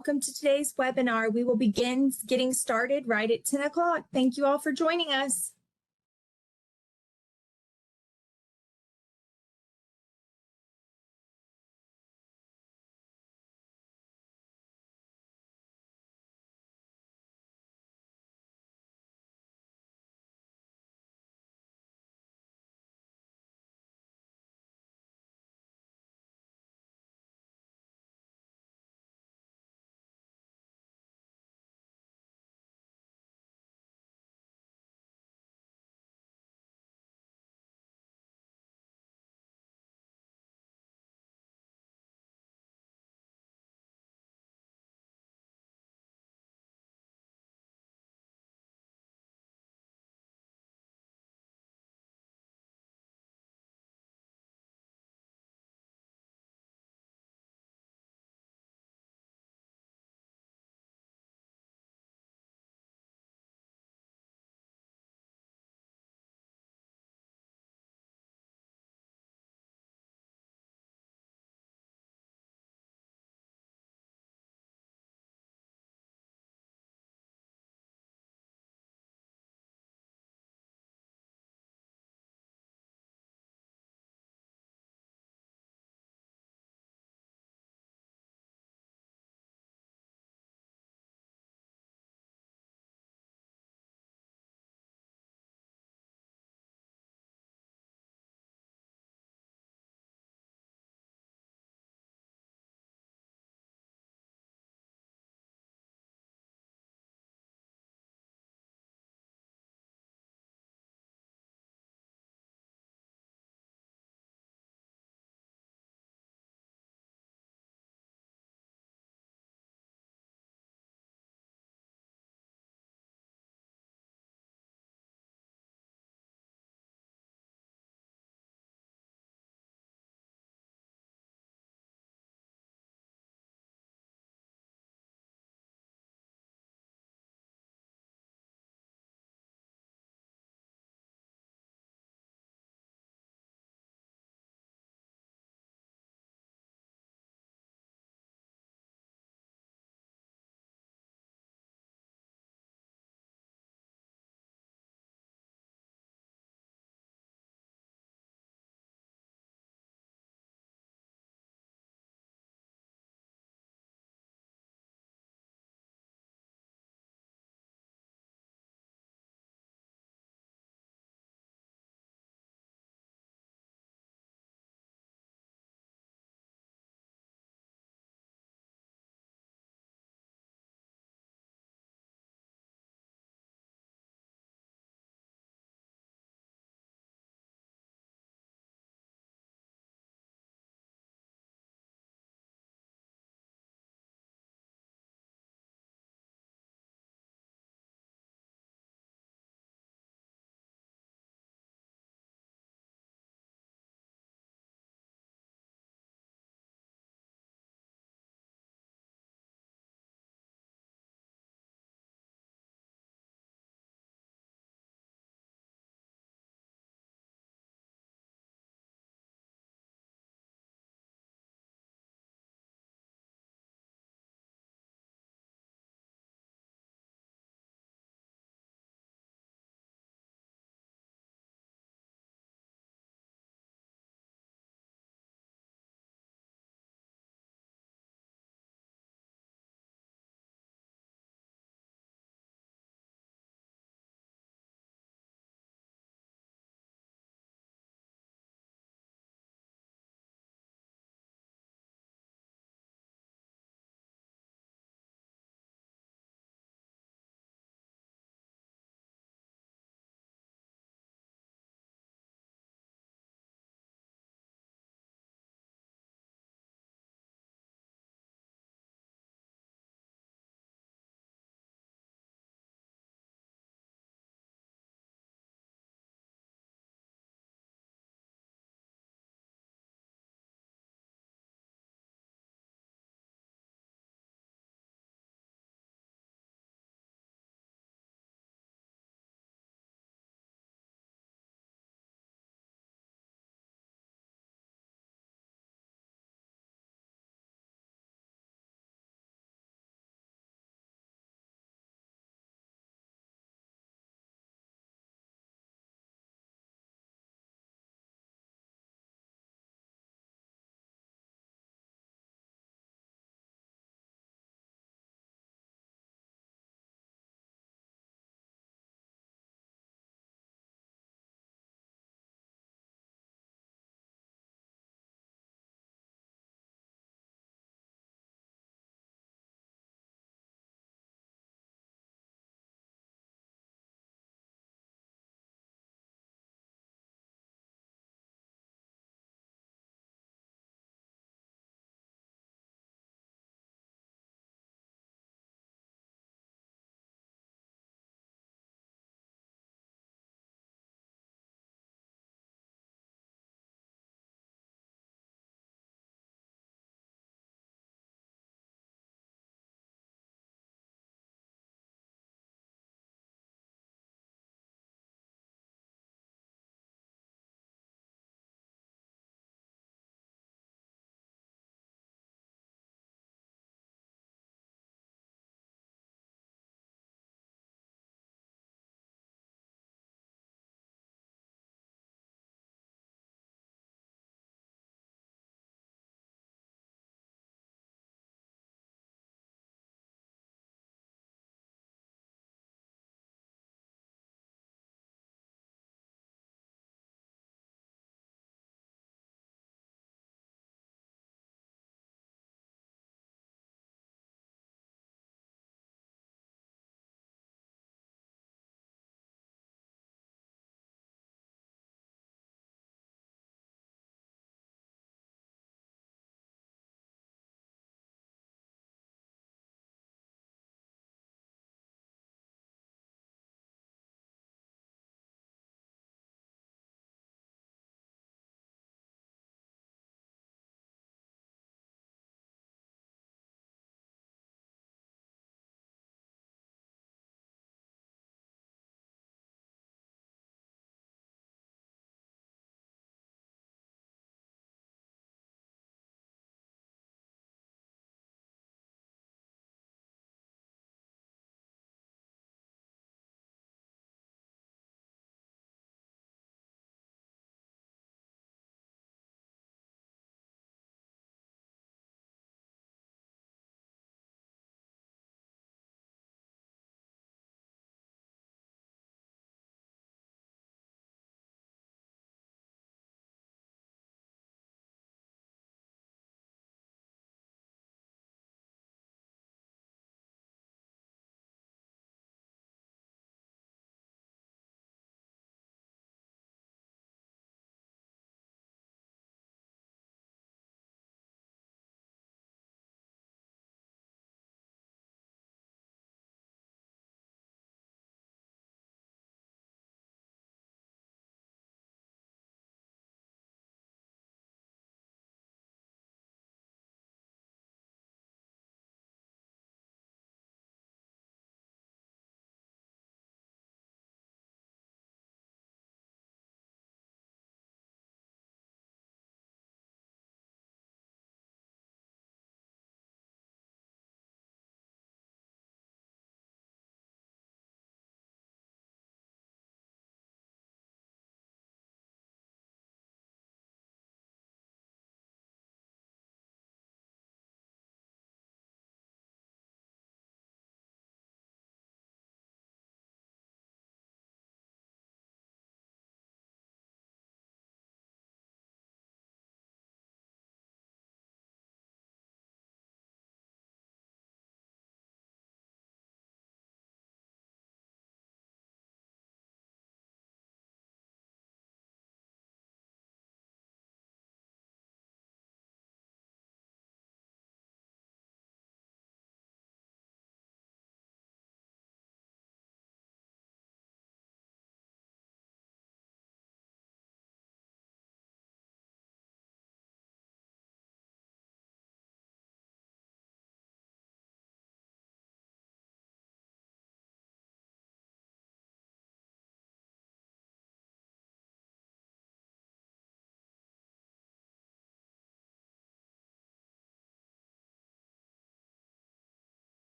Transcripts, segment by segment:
Welcome to today's webinar. We will begin getting started right at 10 o'clock. Thank you all for joining us.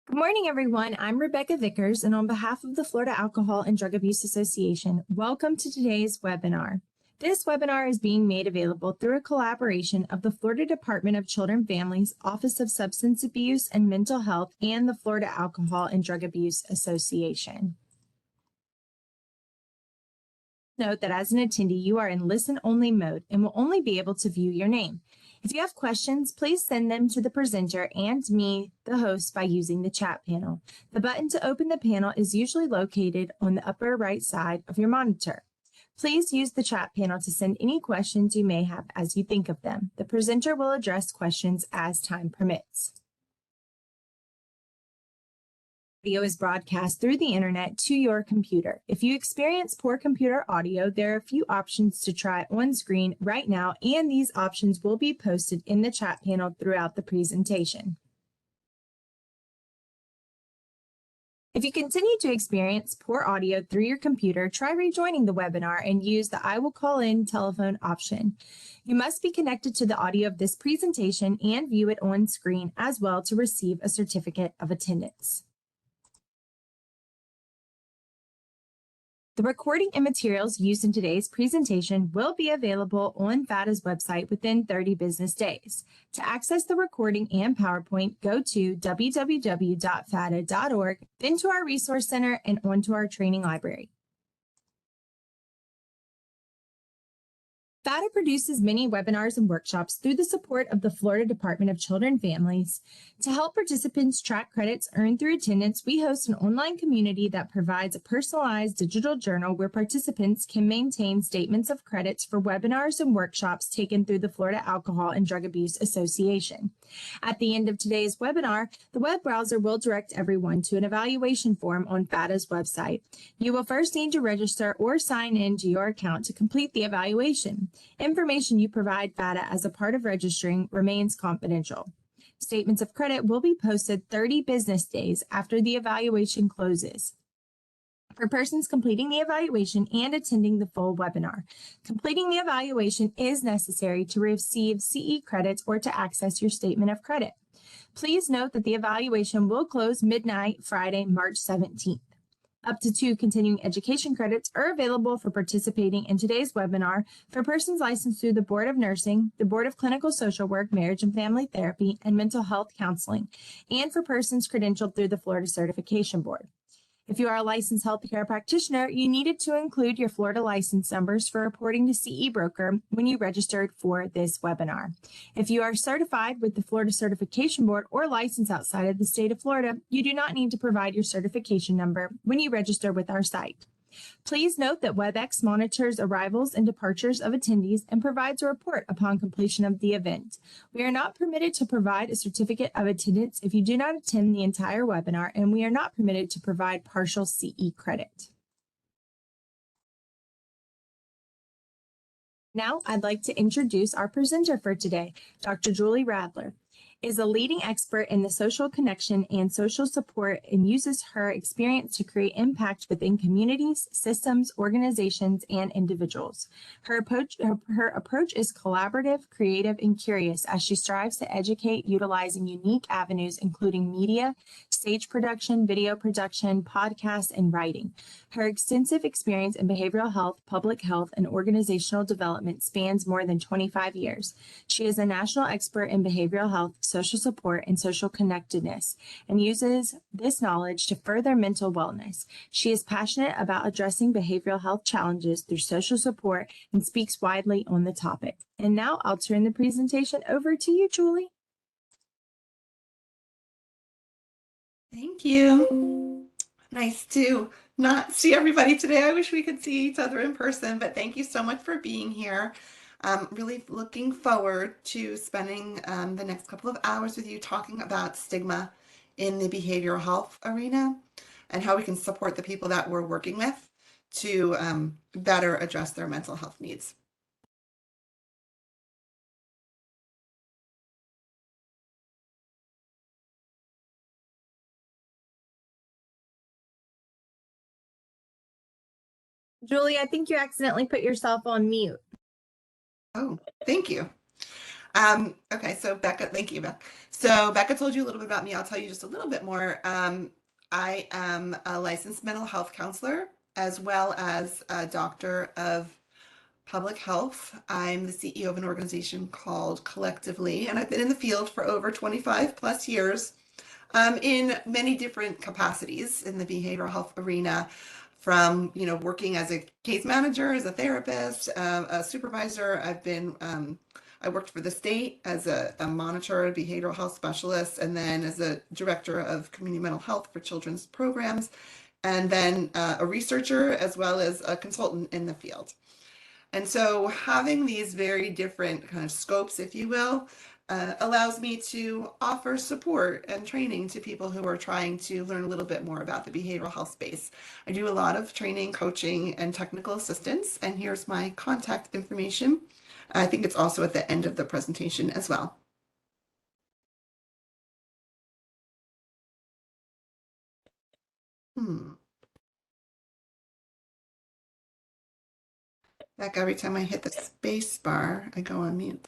Good morning, everyone. I'm Rebecca Vickers, and on behalf of the Florida Alcohol and Drug Abuse Association, welcome to today's webinar. This webinar is being made available through a collaboration of the Florida Department of Children and Families, Office of Substance Abuse and Mental Health, and the Florida Alcohol and Drug Abuse Association. Note that as an attendee, you are in listen-only mode and will only be able to view your name. If you have questions, please send them to the presenter and me, the host, by using the chat panel. The button to open the panel is usually located on the upper right side of your monitor. Please use the chat panel to send any questions you may have as you think of them. The presenter will address questions as time permits. Audio is broadcast through the internet to your computer. If you experience poor computer audio, there are a few options to try on screen right now, and these options will be posted in the chat panel throughout the presentation. If you continue to experience poor audio through your computer, try rejoining the webinar and use the I will call in telephone option. You must be connected to the audio of this presentation and view it on screen as well to receive a certificate of attendance. The recording and materials used in today's presentation will be available on FADA's website within 30 business days. To access the recording and PowerPoint, go to www.fada.org, then to our Resource Center and onto our training library. FADA produces many webinars and workshops through the support of the Florida Department of Children and Families. To help participants track credits earned through attendance, we host an online community that provides a personalized digital journal where participants can maintain statements of credits for webinars and workshops taken through the Florida Alcohol and Drug Abuse Association. At the end of today's webinar, the web browser will direct everyone to an evaluation form on FADA's website. You will first need to register or sign in to your account to complete the evaluation. Information you provide FADA as a part of registering remains confidential. Statements of credit will be posted 30 business days after the evaluation closes. For persons completing the evaluation and attending the full webinar, completing the evaluation is necessary to receive CE credits or to access your statement of credit. Please note that the evaluation will close midnight Friday, March 17th. Up to 2 continuing education credits are available for participating in today's webinar for persons licensed through the Board of Nursing, the Board of Clinical Social Work, Marriage and Family Therapy, and Mental Health Counseling, and for persons credentialed through the Florida Certification Board. If you are a licensed healthcare practitioner, you needed to include your Florida license numbers for reporting to CE Broker when you registered for this webinar. If you are certified with the Florida Certification Board or licensed outside of the state of Florida, you do not need to provide your certification number when you register with our site. Please note that WebEx monitors arrivals and departures of attendees and provides a report upon completion of the event. We are not permitted to provide a certificate of attendance if you do not attend the entire webinar, and we are not permitted to provide partial CE credit. Now, I'd like to introduce our presenter for today, Dr. Julie Radlauer is a leading expert in the social connection and social support and uses her experience to create impact within communities, systems, organizations, and individuals. Her approach is collaborative, creative, and curious as she strives to educate utilizing unique avenues, including media, stage production, video production, podcasts, and writing. Her extensive experience in behavioral health, public health, and organizational development spans more than 25 years. She is a national expert in behavioral health, social support, and social connectedness, and uses this knowledge to further mental wellness. She is passionate about addressing behavioral health challenges through social support and speaks widely on the topic. And now I'll turn the presentation over to you, Julie. Thank you. Nice to not see everybody today. I wish we could see each other in person, but thank you so much for being here. Really looking forward to spending the next couple of hours with you talking about stigma in the behavioral health arena and how we can support the people that we're working with to better address their mental health needs. Julie, I think you accidentally put yourself on mute. Oh, thank you. Okay, so Becca, thank you, Beth. So Becca told you a little bit about me. I'll tell you just a little bit more. I am a licensed mental health counselor as well as a doctor of public health. I'm the CEO of an organization called Collectively, and I've been in the field for over 25 plus years in many different capacities in the behavioral health arena, from working as a case manager, as a therapist, a supervisor. I worked for the state as a monitor, a behavioral health specialist, and then as a director of community mental health for children's programs, and then a researcher as well as a consultant in the field. And so having these very different kind of scopes, if you will, allows me to offer support and training to people who are trying to learn a little bit more about the behavioral health space. I do a lot of training, coaching, and technical assistance, and here's my contact information. I think it's also at the end of the presentation as well. Like every time I hit the space bar, I go on mute.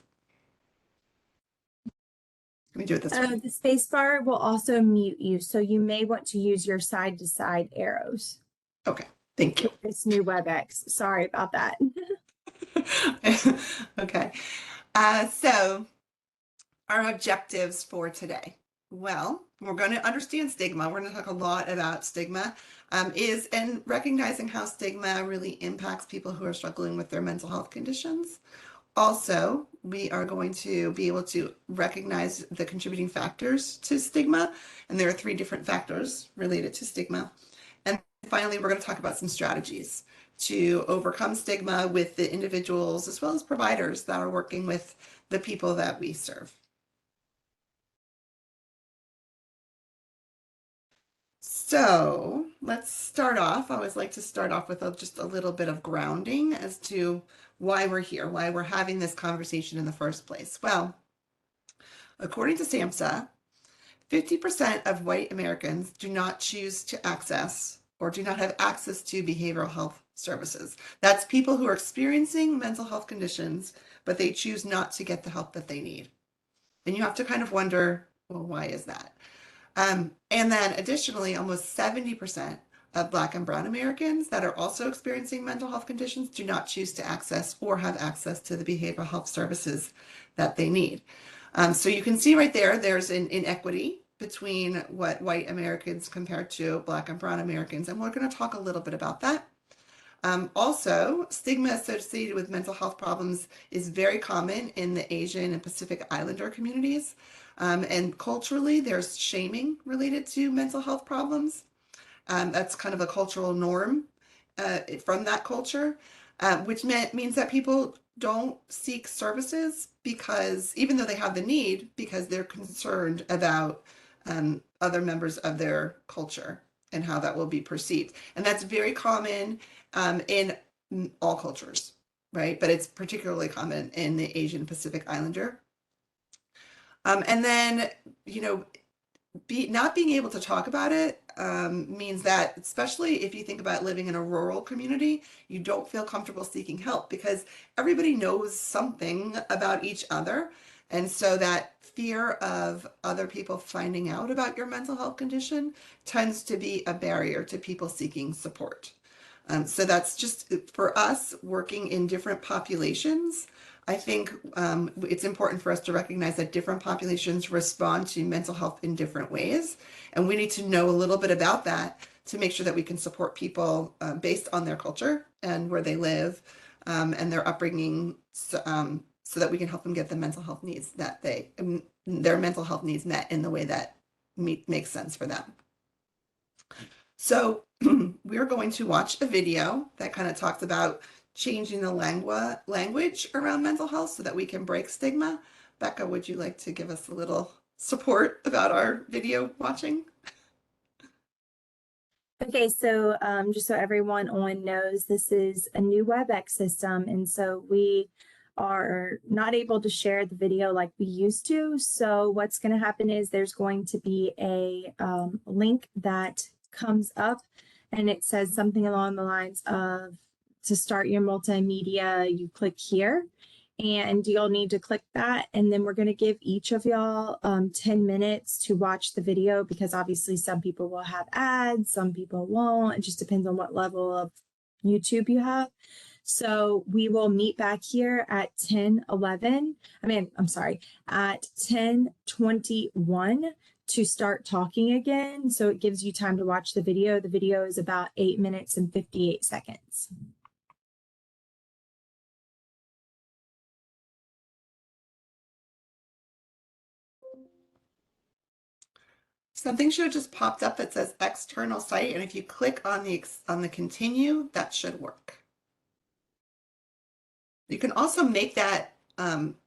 Let me do it this way. The space bar will also mute you, so you may want to use your side to side arrows. Okay, thank you. This new WebEx. Sorry about that. Okay. So our objectives for today. Well, we're going to understand stigma. We're going to talk a lot about stigma, and recognizing how stigma really impacts people who are struggling with their mental health conditions. Also, we are going to be able to recognize the contributing factors to stigma, and there are 3 different factors related to stigma. And finally, we're going to talk about some strategies to overcome stigma with the individuals as well as providers that are working with the people that we serve. So let's start off. I always like to start off with just a little bit of grounding as to why we're here, why we're having this conversation in the first place. Well, according to SAMHSA, 50% of white Americans do not choose to access or do not have access to behavioral health services. That's people who are experiencing mental health conditions, but they choose not to get the help that they need. And you have to kind of wonder, well, why is that? And then additionally, almost 70% of Black and Brown Americans that are also experiencing mental health conditions do not choose to access or have access to the behavioral health services that they need. So you can see right there, there's an inequity between what white Americans compared to Black and Brown Americans, and we're going to talk a little bit about that. Also, stigma associated with mental health problems is very common in the Asian and Pacific Islander communities. And culturally, there's shaming related to mental health problems. That's kind of a cultural norm from that culture, which means that people don't seek services because, even though they have the need, because they're concerned about other members of their culture and how that will be perceived. And that's very common in all cultures, right? But it's particularly common in the Asian Pacific Islander. And then, not being able to talk about it means that, especially if you think about living in a rural community, you don't feel comfortable seeking help because everybody knows something about each other. And so that fear of other people finding out about your mental health condition tends to be a barrier to people seeking support. So that's just for us working in different populations. I think it's important for us to recognize that different populations respond to mental health in different ways. And we need to know a little bit about that to make sure that we can support people based on their culture and where they live and their upbringing, so that we can help them get the mental health needs that their mental health needs met in the way that makes sense for them. So we're going to watch a video that kind of talks about changing the language around mental health so that we can break stigma. Becca, would you like to give us a little support about our video watching? Okay, so just so everyone on knows, this is a new WebEx system, and so we are not able to share the video like we used to. So what's going to happen is there's going to be a link that comes up, and it says something along the lines of, to start your multimedia, you click here. and you'll need to click that. And then we're going to give each of y'all 10 minutes to watch the video, because obviously some people will have ads, some people won't. It just depends on what level of YouTube you have. So we will meet back here at 10:11. At 10:21 to start talking again. So it gives you time to watch the video. The video is about 8 minutes and 58 seconds. Something should have just popped up that says external site, and if you click on the continue, that should work. You can also make that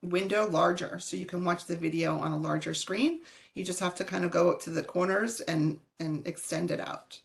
window larger so you can watch the video on a larger screen. You just have to kind of go up to the corners and extend it out.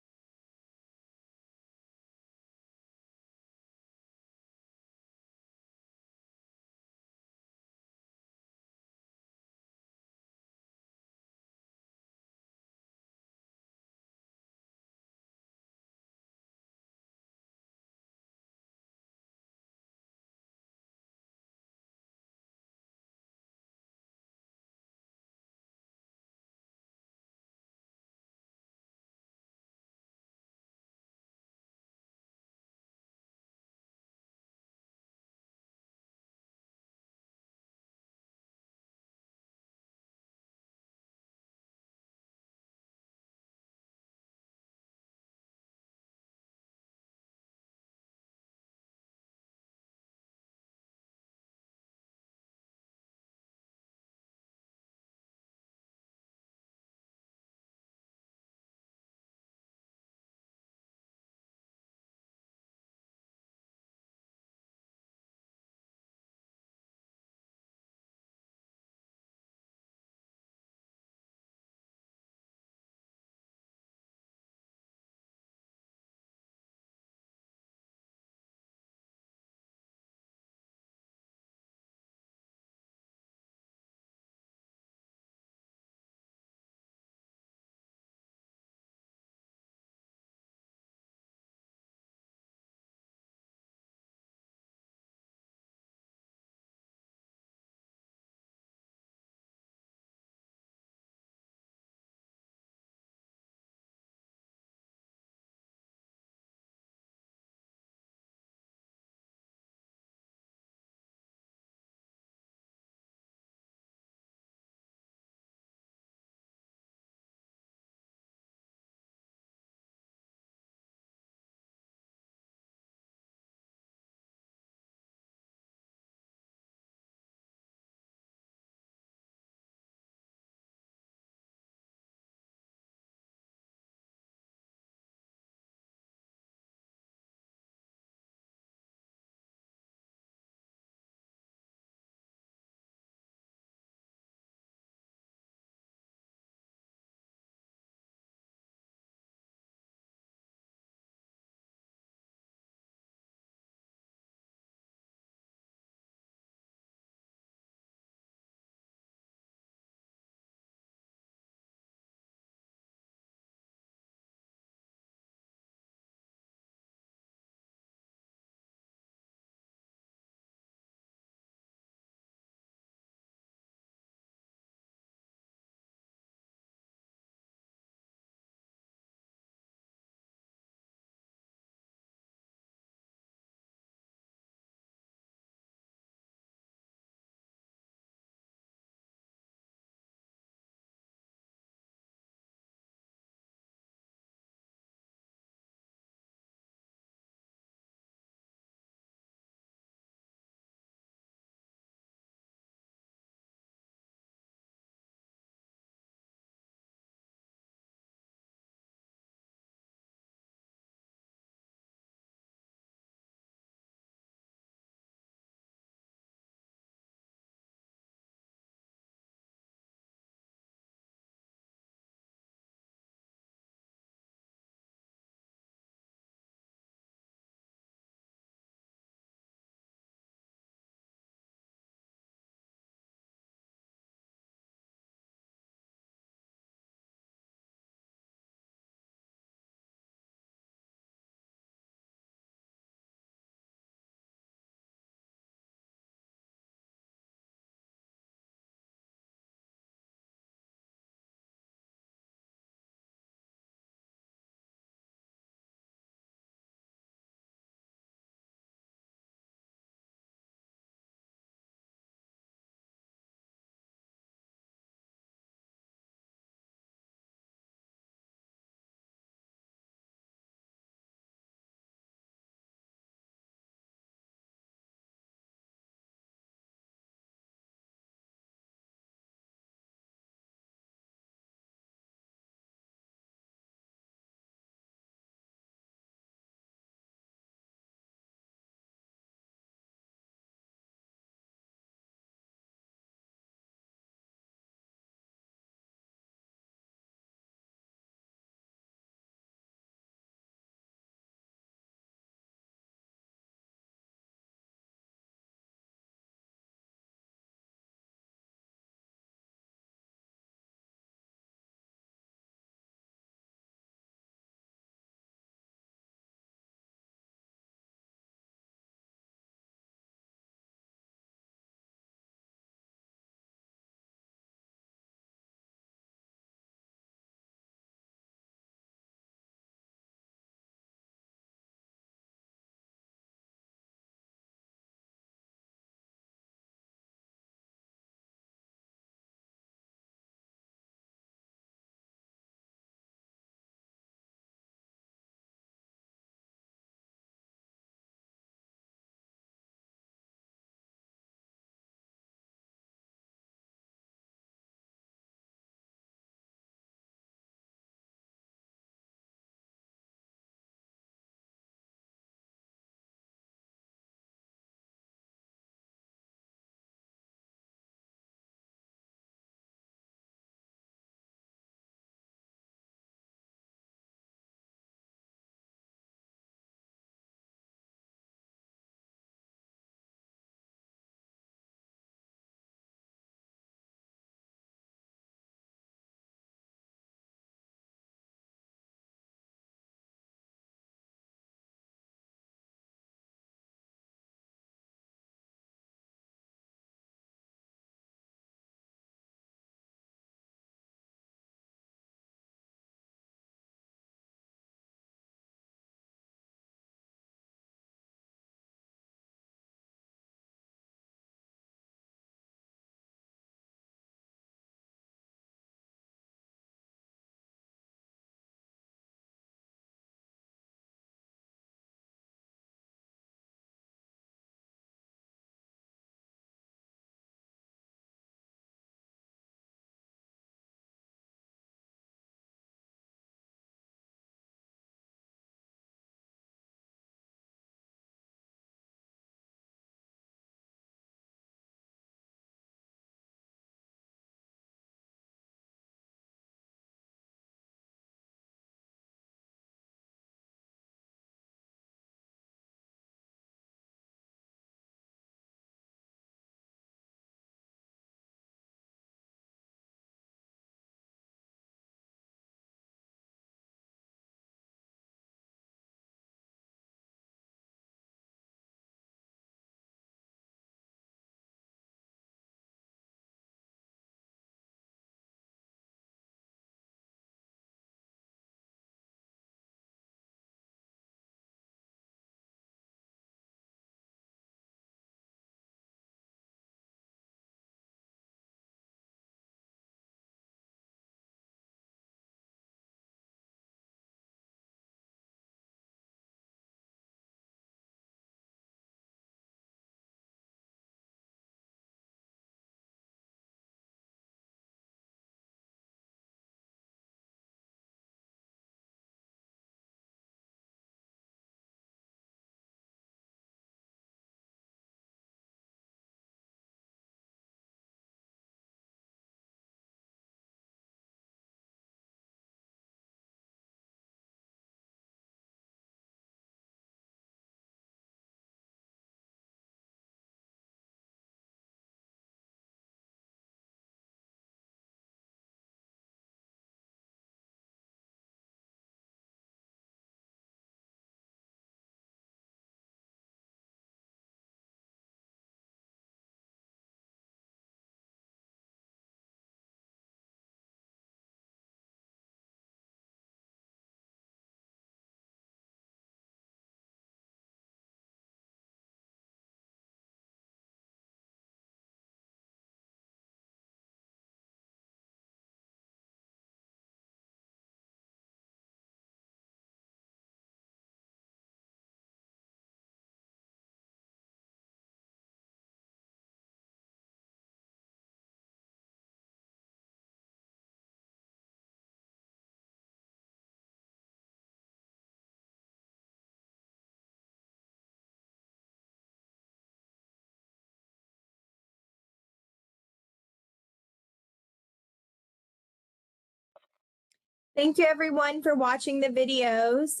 Thank you everyone for watching the videos.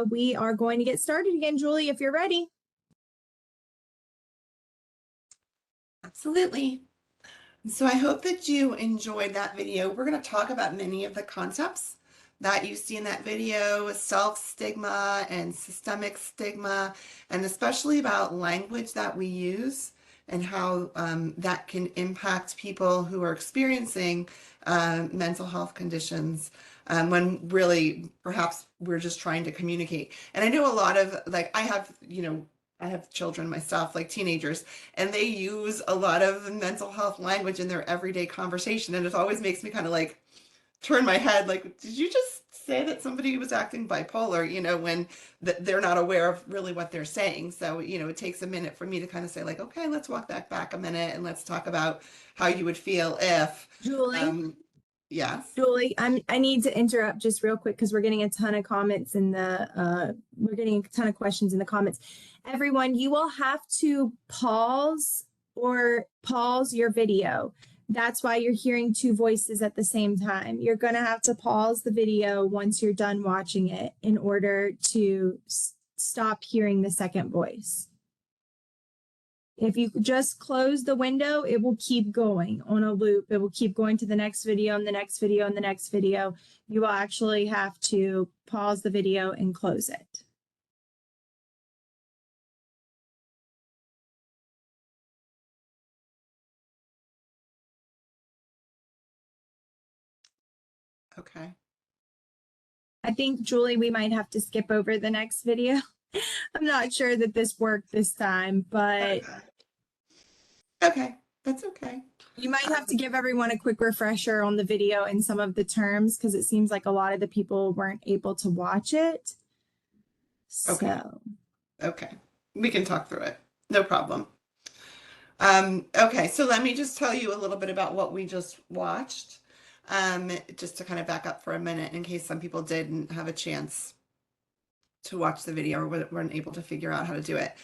We are going to get started again, Julie, if you're ready. Absolutely. So I hope that you enjoyed that video. We're going to talk about many of the concepts that you see in that video, self-stigma and systemic stigma, and especially about language that we use and how that can impact people who are experiencing mental health conditions when really perhaps we're just trying to communicate. And I know a lot of, like, I have children myself, like teenagers, and they use a lot of mental health language in their everyday conversation. And it always makes me kind of like turn my head, like, did you just say that somebody was acting bipolar, when they're not aware of really what they're saying? So, it takes a minute for me to kind of say, like, okay, let's walk that back a minute and let's talk about how you would feel if, Julie, yes. I need to interrupt just real quick because we're getting a ton of comments in we're getting a ton of questions in the comments. Everyone, you will have to pause your video. That's why you're hearing two voices at the same time. You're going to have to pause the video once you're done watching it in order to stop hearing the second voice. If you just close the window, it will keep going on a loop. It will keep going to the next video and the next video and the next video. You will actually have to pause the video and close it. Okay. I think, Julie, we might have to skip over the next video. I'm not sure that this worked this time, but Okay. That's okay. you might have to give everyone a quick refresher on the video and some of the terms because it seems like a lot of the people weren't able to watch it. Okay. So, Okay. We can talk through it. No problem. Okay, so let me just tell you a little bit about what we just watched, just to kind of back up for a minute in case some people didn't have a chance to watch the video or weren't able to figure out how to do it.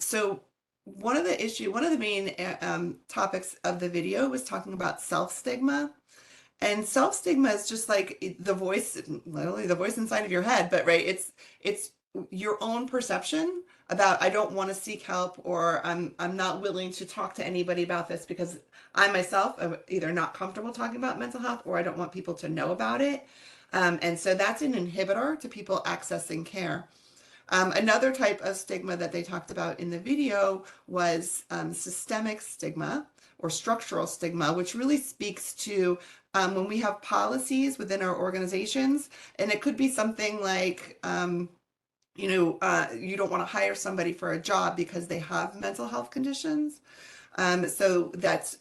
So one of the main topics of the video was talking about self-stigma. And self-stigma is just like the voice, literally the voice inside of your head, but right, it's your own perception about I don't want to seek help, or I'm not willing to talk to anybody about this because I myself am either not comfortable talking about mental health or I don't want people to know about it. And so that's an inhibitor to people accessing care. Another type of stigma that they talked about in the video was systemic stigma or structural stigma, which really speaks to when we have policies within our organizations, and it could be something like, you don't want to hire somebody for a job because they have mental health conditions. So that's,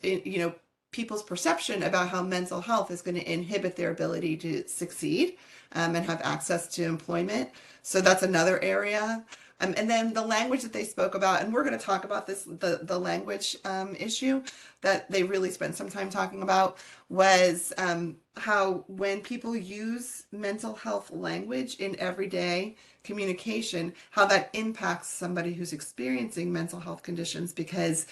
people's perception about how mental health is going to inhibit their ability to succeed and have access to employment. So that's another area. And then the language that they spoke about, and we're going to talk about this, the language issue that they really spent some time talking about was how when people use mental health language in everyday communication, how that impacts somebody who's experiencing mental health conditions because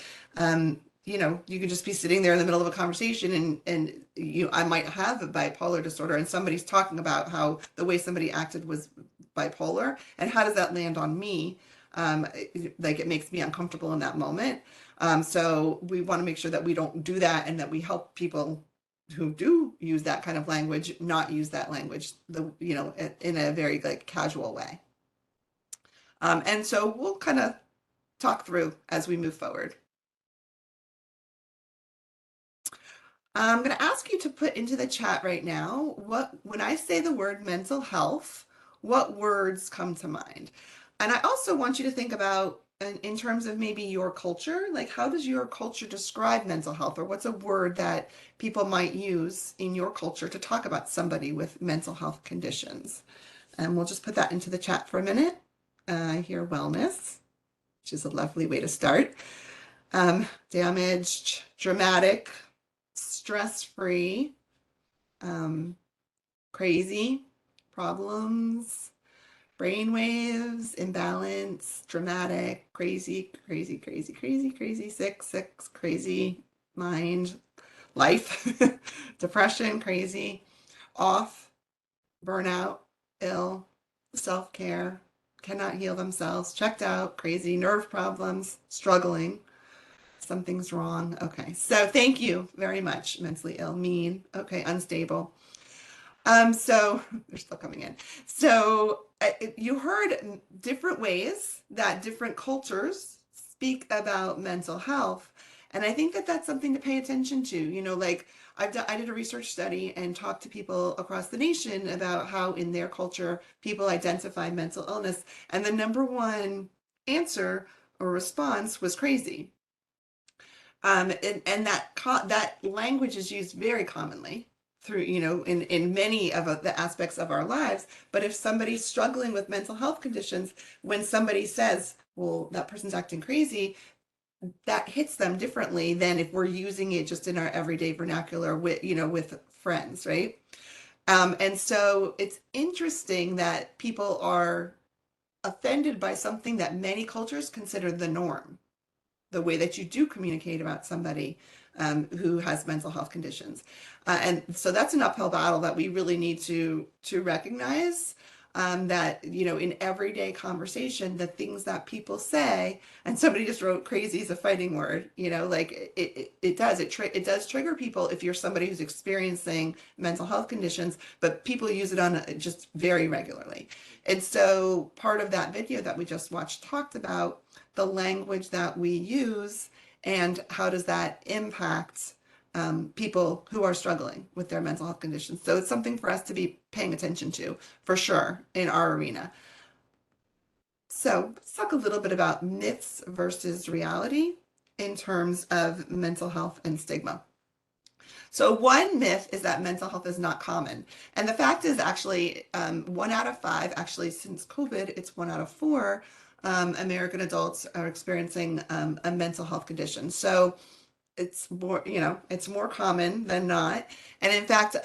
you could just be sitting there in the middle of a conversation and I might have a bipolar disorder and somebody's talking about how the way somebody acted was bipolar and how does that land on me? Like it makes me uncomfortable in that moment. So we want to make sure that we don't do that and that we help people who do use that kind of language not use that language in a very like casual way. And so we'll kind of talk through as we move forward. I'm going to ask you to put into the chat right now when I say the word mental health, what words come to mind? And I also want you to think about in terms of maybe your culture, like how does your culture describe mental health, or what's a word that people might use in your culture to talk about somebody with mental health conditions? And we'll just put that into the chat for a minute. I hear wellness, which is a lovely way to start. Damaged, dramatic, stress-free, crazy, problems, brainwaves, imbalance, dramatic, crazy, crazy, crazy, crazy, crazy, sick, crazy, mind, life, depression, crazy, off, burnout, ill, self-care, cannot heal themselves, checked out, crazy, nerve problems, struggling, something's wrong. Okay, so thank you very much. Mentally ill, mean, okay, unstable. So they're still coming in. So you heard different ways that different cultures speak about mental health, and I think that that's something to pay attention to. Like I did a research study and talked to people across the nation about how in their culture people identify mental illness, and the number one answer or response was crazy. And that language is used very commonly through, in many of the aspects of our lives. But if somebody's struggling with mental health conditions, when somebody says, well, that person's acting crazy, that hits them differently than if we're using it just in our everyday vernacular with friends, right? And so it's interesting that people are offended by something that many cultures consider the norm, the way that you do communicate about somebody who has mental health conditions. And so that's an uphill battle that we really need to recognize, that, in everyday conversation, the things that people say, and somebody just wrote crazy is a fighting word, like it does trigger people if you're somebody who's experiencing mental health conditions, but people use it on just very regularly. And so part of that video that we just watched talked about the language that we use and how does that impact people who are struggling with their mental health conditions. So it's something for us to be paying attention to, for sure, in our arena. So let's talk a little bit about myths versus reality in terms of mental health and stigma. So one myth is that mental health is not common. And the fact is actually 1 out of 5, actually since COVID, it's 1 out of 4 American adults are experiencing a mental health condition. So it's more common than not. And in fact,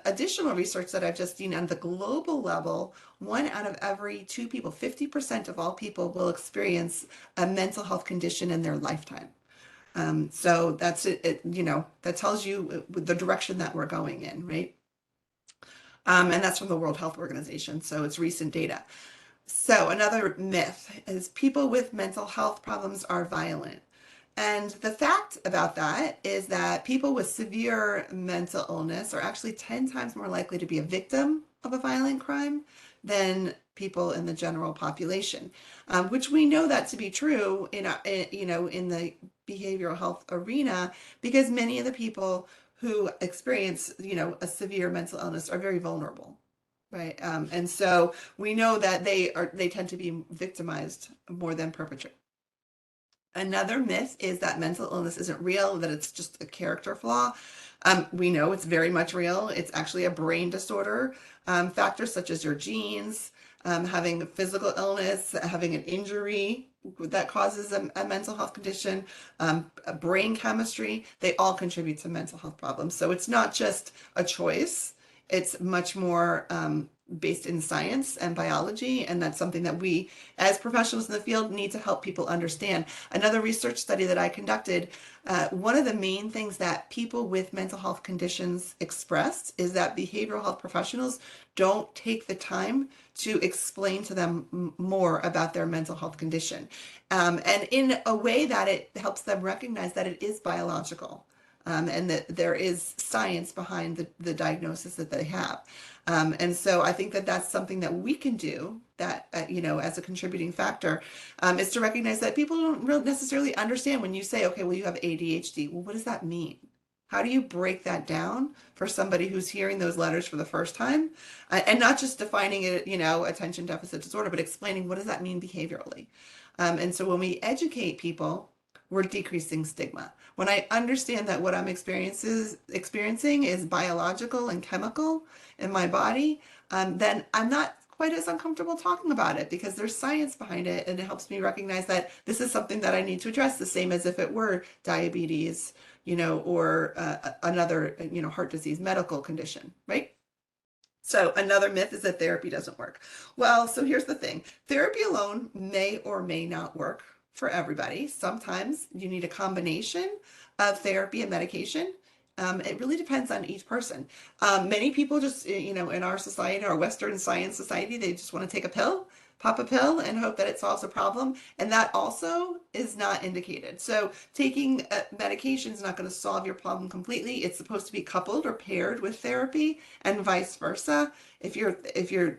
additional research that I've just seen on the global level, 1 out of every 2 people, 50% of all people will experience a mental health condition in their lifetime. So that's it, that tells you the direction that we're going in, right? And that's from the World Health Organization. So it's recent data. So another myth is people with mental health problems are violent. And the fact about that is that people with severe mental illness are actually 10 times more likely to be a victim of a violent crime than people in the general population, which we know that to be true in the behavioral health arena, because many of the people who experience, a severe mental illness are very vulnerable. Right. And so we know that they tend to be victimized more than perpetrated. Another myth is that mental illness isn't real, that it's just a character flaw. We know it's very much real. It's actually a brain disorder. Factors such as your genes, having physical illness, having an injury that causes a mental health condition, brain chemistry, they all contribute to mental health problems. So it's not just a choice. It's much more based in science and biology, and that's something that we, as professionals in the field, need to help people understand. Another research study that I conducted, one of the main things that people with mental health conditions expressed is that behavioral health professionals don't take the time to explain to them more about their mental health condition, and in a way that it helps them recognize that it is biological. And that there is science behind the diagnosis that they have. And so I think that that's something that we can do that, as a contributing factor, is to recognize that people don't really necessarily understand when you say, okay, well, you have ADHD. Well, what does that mean? How do you break that down for somebody who's hearing those letters for the first time? And not just defining it, attention deficit disorder, but explaining what does that mean behaviorally? And so when we educate people, we're decreasing stigma. When I understand that what I'm experiencing is biological and chemical in my body, then I'm not quite as uncomfortable talking about it because there's science behind it, and it helps me recognize that this is something that I need to address, the same as if it were diabetes, or another, heart disease medical condition, right? So another myth is that therapy doesn't work. Well, so here's the thing. Therapy alone may or may not work for everybody. Sometimes you need a combination of therapy and medication. It really depends on each person. Many people just, in our society, our Western science society, they just want to take a pill, pop a pill, and hope that it solves a problem. And that also is not indicated. So taking medication is not going to solve your problem completely. It's supposed to be coupled or paired with therapy, and vice versa. If you're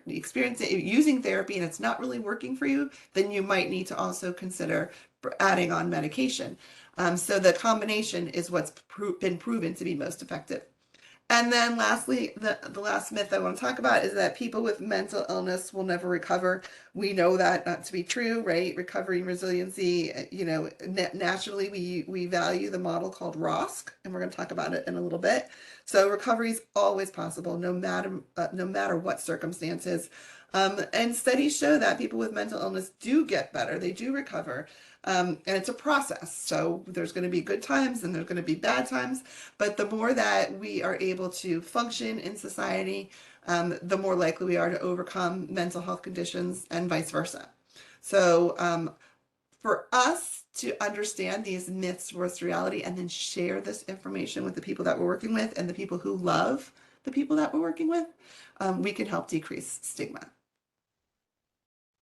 experiencing using therapy and it's not really working for you, then you might need to also consider adding on medication. So the combination is what's been proven to be most effective. And then lastly, the last myth I want to talk about is that people with mental illness will never recover. We know that not to be true, right? Recovery and resiliency, naturally we value the model called ROSC, and we're going to talk about it in a little bit. So recovery is always possible, no matter what circumstances. And studies show that people with mental illness do get better, they do recover. And it's a process. So there's going to be good times and there's going to be bad times. But the more that we are able to function in society, the more likely we are to overcome mental health conditions and vice versa. So for us to understand these myths versus reality and then share this information with the people that we're working with and the people who love the people that we're working with, we can help decrease stigma.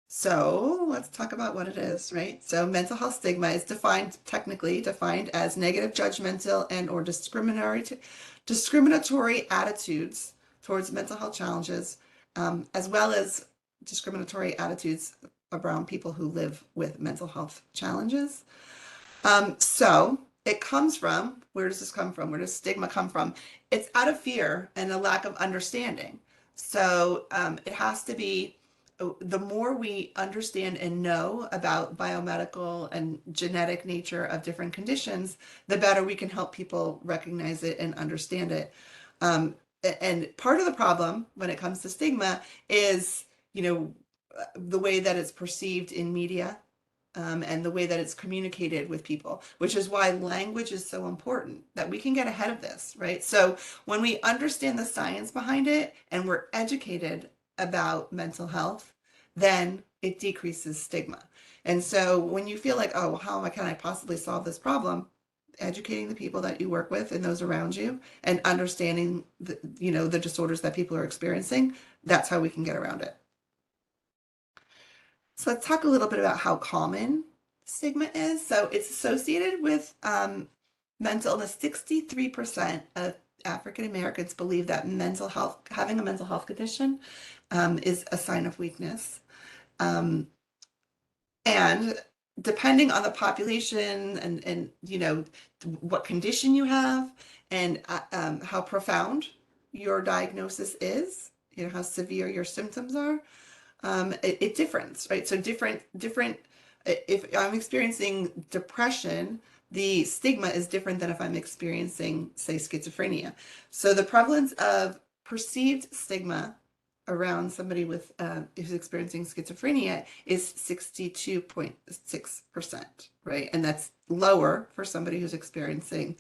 So let's talk about what it is, right? So mental health stigma is technically defined as negative, judgmental, and or discriminatory attitudes towards mental health challenges, as well as discriminatory attitudes around people who live with mental health challenges. So it comes from, where does this come from? Where does stigma come from? It's out of fear and a lack of understanding. So it has to be, the more we understand and know about biomedical and genetic nature of different conditions, the better we can help people recognize it and understand it. And part of the problem when it comes to stigma is, the way that it's perceived in media, and the way that it's communicated with people, which is why language is so important, that we can get ahead of this, right? So when we understand the science behind it and we're educated about mental health, then it decreases stigma. And so when you feel like, oh, well, how can I possibly solve this problem? Educating the people that you work with and those around you and understanding the disorders that people are experiencing, that's how we can get around it. So let's talk a little bit about how common stigma is. So it's associated with mental illness. 63% of African Americans believe that having a mental health condition, is a sign of weakness. And depending on the population and what condition you have and how profound your diagnosis is, how severe your symptoms are, it differs, right? So different, if I'm experiencing depression, the stigma is different than if I'm experiencing, say, schizophrenia. So the prevalence of perceived stigma around somebody who's experiencing schizophrenia is 62.6%, right? And that's lower for somebody who's experiencing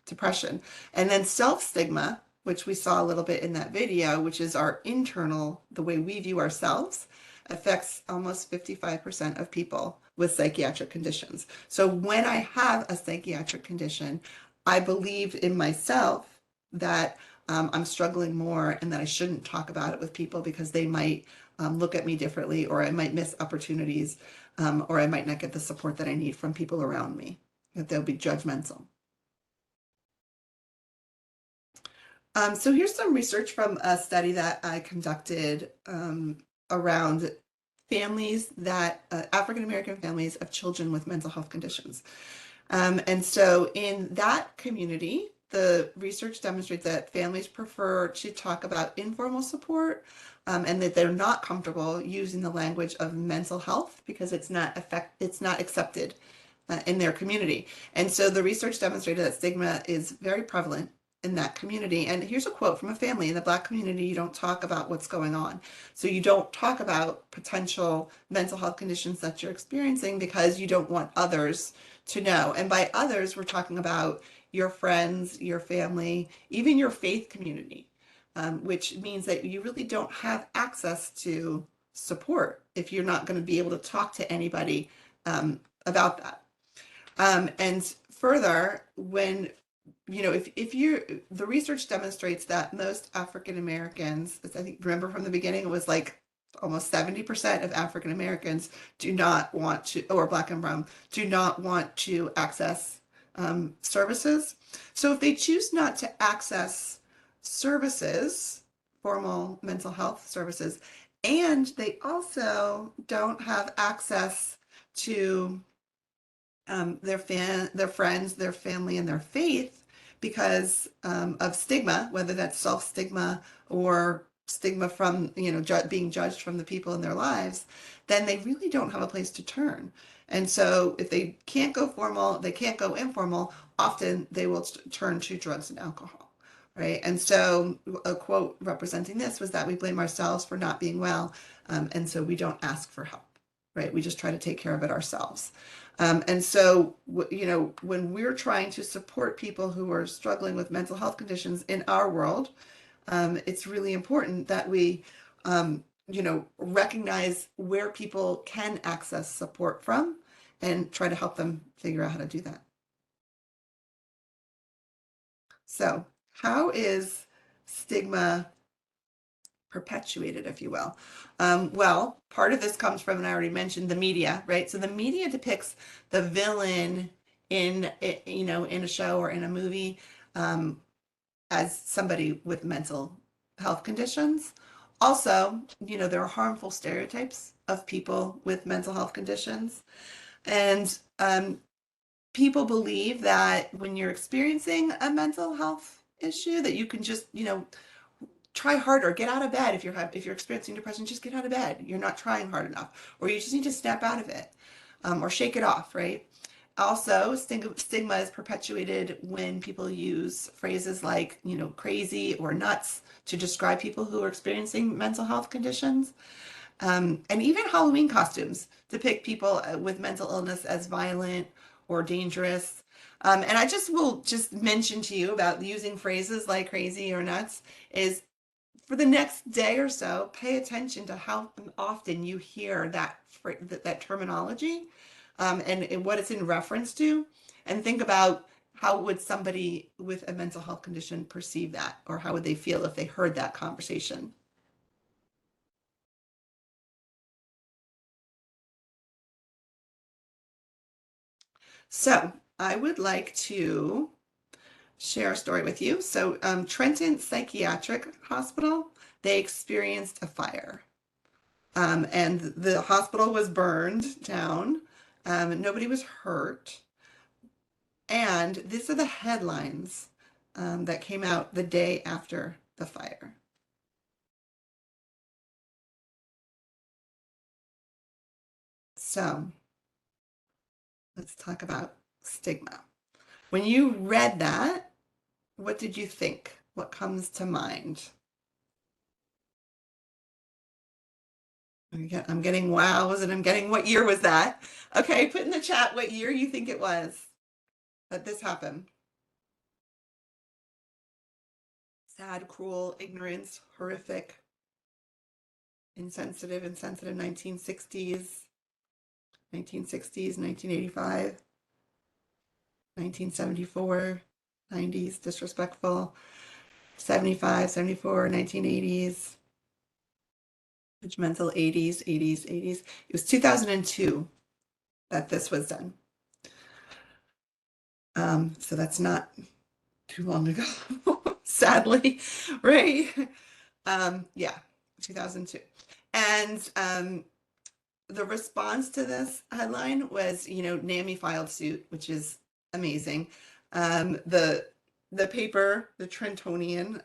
depression. And then self-stigma, which we saw a little bit in that video, which is our internal, the way we view ourselves, affects almost 55% of people with psychiatric conditions. So when I have a psychiatric condition, I believe in myself that I'm struggling more and that I shouldn't talk about it with people because they might look at me differently, or I might miss opportunities, or I might not get the support that I need from people around me, that they'll be judgmental. So here's some research from a study that I conducted around families African American families of children with mental health conditions. And so in that community, the research demonstrates that families prefer to talk about informal support, and that they're not comfortable using the language of mental health because it's not accepted in their community. And so the research demonstrated that stigma is very prevalent in that community. And here's a quote from a family: in the Black community, you don't talk about what's going on. So you don't talk about potential mental health conditions that you're experiencing because you don't want others to know. And by others, we're talking about your friends, your family, even your faith community, which means that you really don't have access to support if you're not going to be able to talk to anybody about that. And further, when if you're, the research demonstrates that most African Americans, I think, remember from the beginning, it was like almost 70% of African Americans do not want to, or Black and Brown, do not want to access services. So if they choose not to access services, formal mental health services, and they also don't have access to their friends, their family, and their faith because of stigma, whether that's self-stigma or stigma from, being judged from the people in their lives, then they really don't have a place to turn. And so if they can't go formal, they can't go informal, often they will turn to drugs and alcohol. Right. And so a quote representing this was that we blame ourselves for not being well. And so we don't ask for help. Right. We just try to take care of it ourselves. And so, when we're trying to support people who are struggling with mental health conditions in our world, it's really important that we, recognize where people can access support from and try to help them figure out how to do that. So, how is stigma perpetuated, if you will? Well, part of this comes from, and I already mentioned, the media, right? So the media depicts the villain in, in a show or in a movie as somebody with mental health conditions. Also, there are harmful stereotypes of people with mental health conditions. And people believe that when you're experiencing a mental health issue, that you can just, try harder, get out of bed. If you're experiencing depression, just get out of bed. You're not trying hard enough, or you just need to snap out of it, or shake it off, right? Also, stigma is perpetuated when people use phrases like, crazy or nuts to describe people who are experiencing mental health conditions. And even Halloween costumes depict people with mental illness as violent or dangerous. And I will just mention to you about using phrases like crazy or nuts is, for the next day or so, pay attention to how often you hear that terminology, and what it's in reference to, and think about how would somebody with a mental health condition perceive that, or how would they feel if they heard that conversation. So I would like to share a story with you. So Trenton Psychiatric Hospital, they experienced a fire. And the hospital was burned down. Nobody was hurt. And these are the headlines that came out the day after the fire. So let's talk about stigma. When you read that, what did you think? What comes to mind? I'm getting wows, and I'm getting, what year was that? Okay, put in the chat what year you think it was that this happened. Sad, cruel, ignorance, horrific, insensitive, 1960s, 1985, 1974, 90s, disrespectful, 75, 74, 1980s, judgmental, 80s. It was 2002 that this was done. So that's not too long ago, sadly, right? Yeah, 2002. And the response to this headline was, NAMI filed suit, which is amazing. The paper, the Trentonian,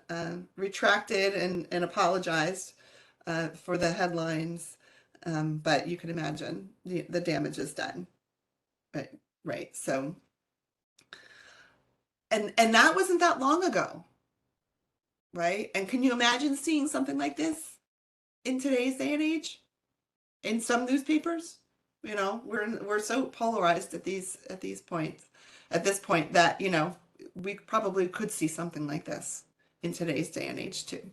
retracted and apologized for the headlines, but you can imagine the damage is done. Right. So, and that wasn't that long ago, right? And can you imagine seeing something like this in today's day and age in some newspapers? We're so polarized at this point that, we probably could see something like this in today's day and age too.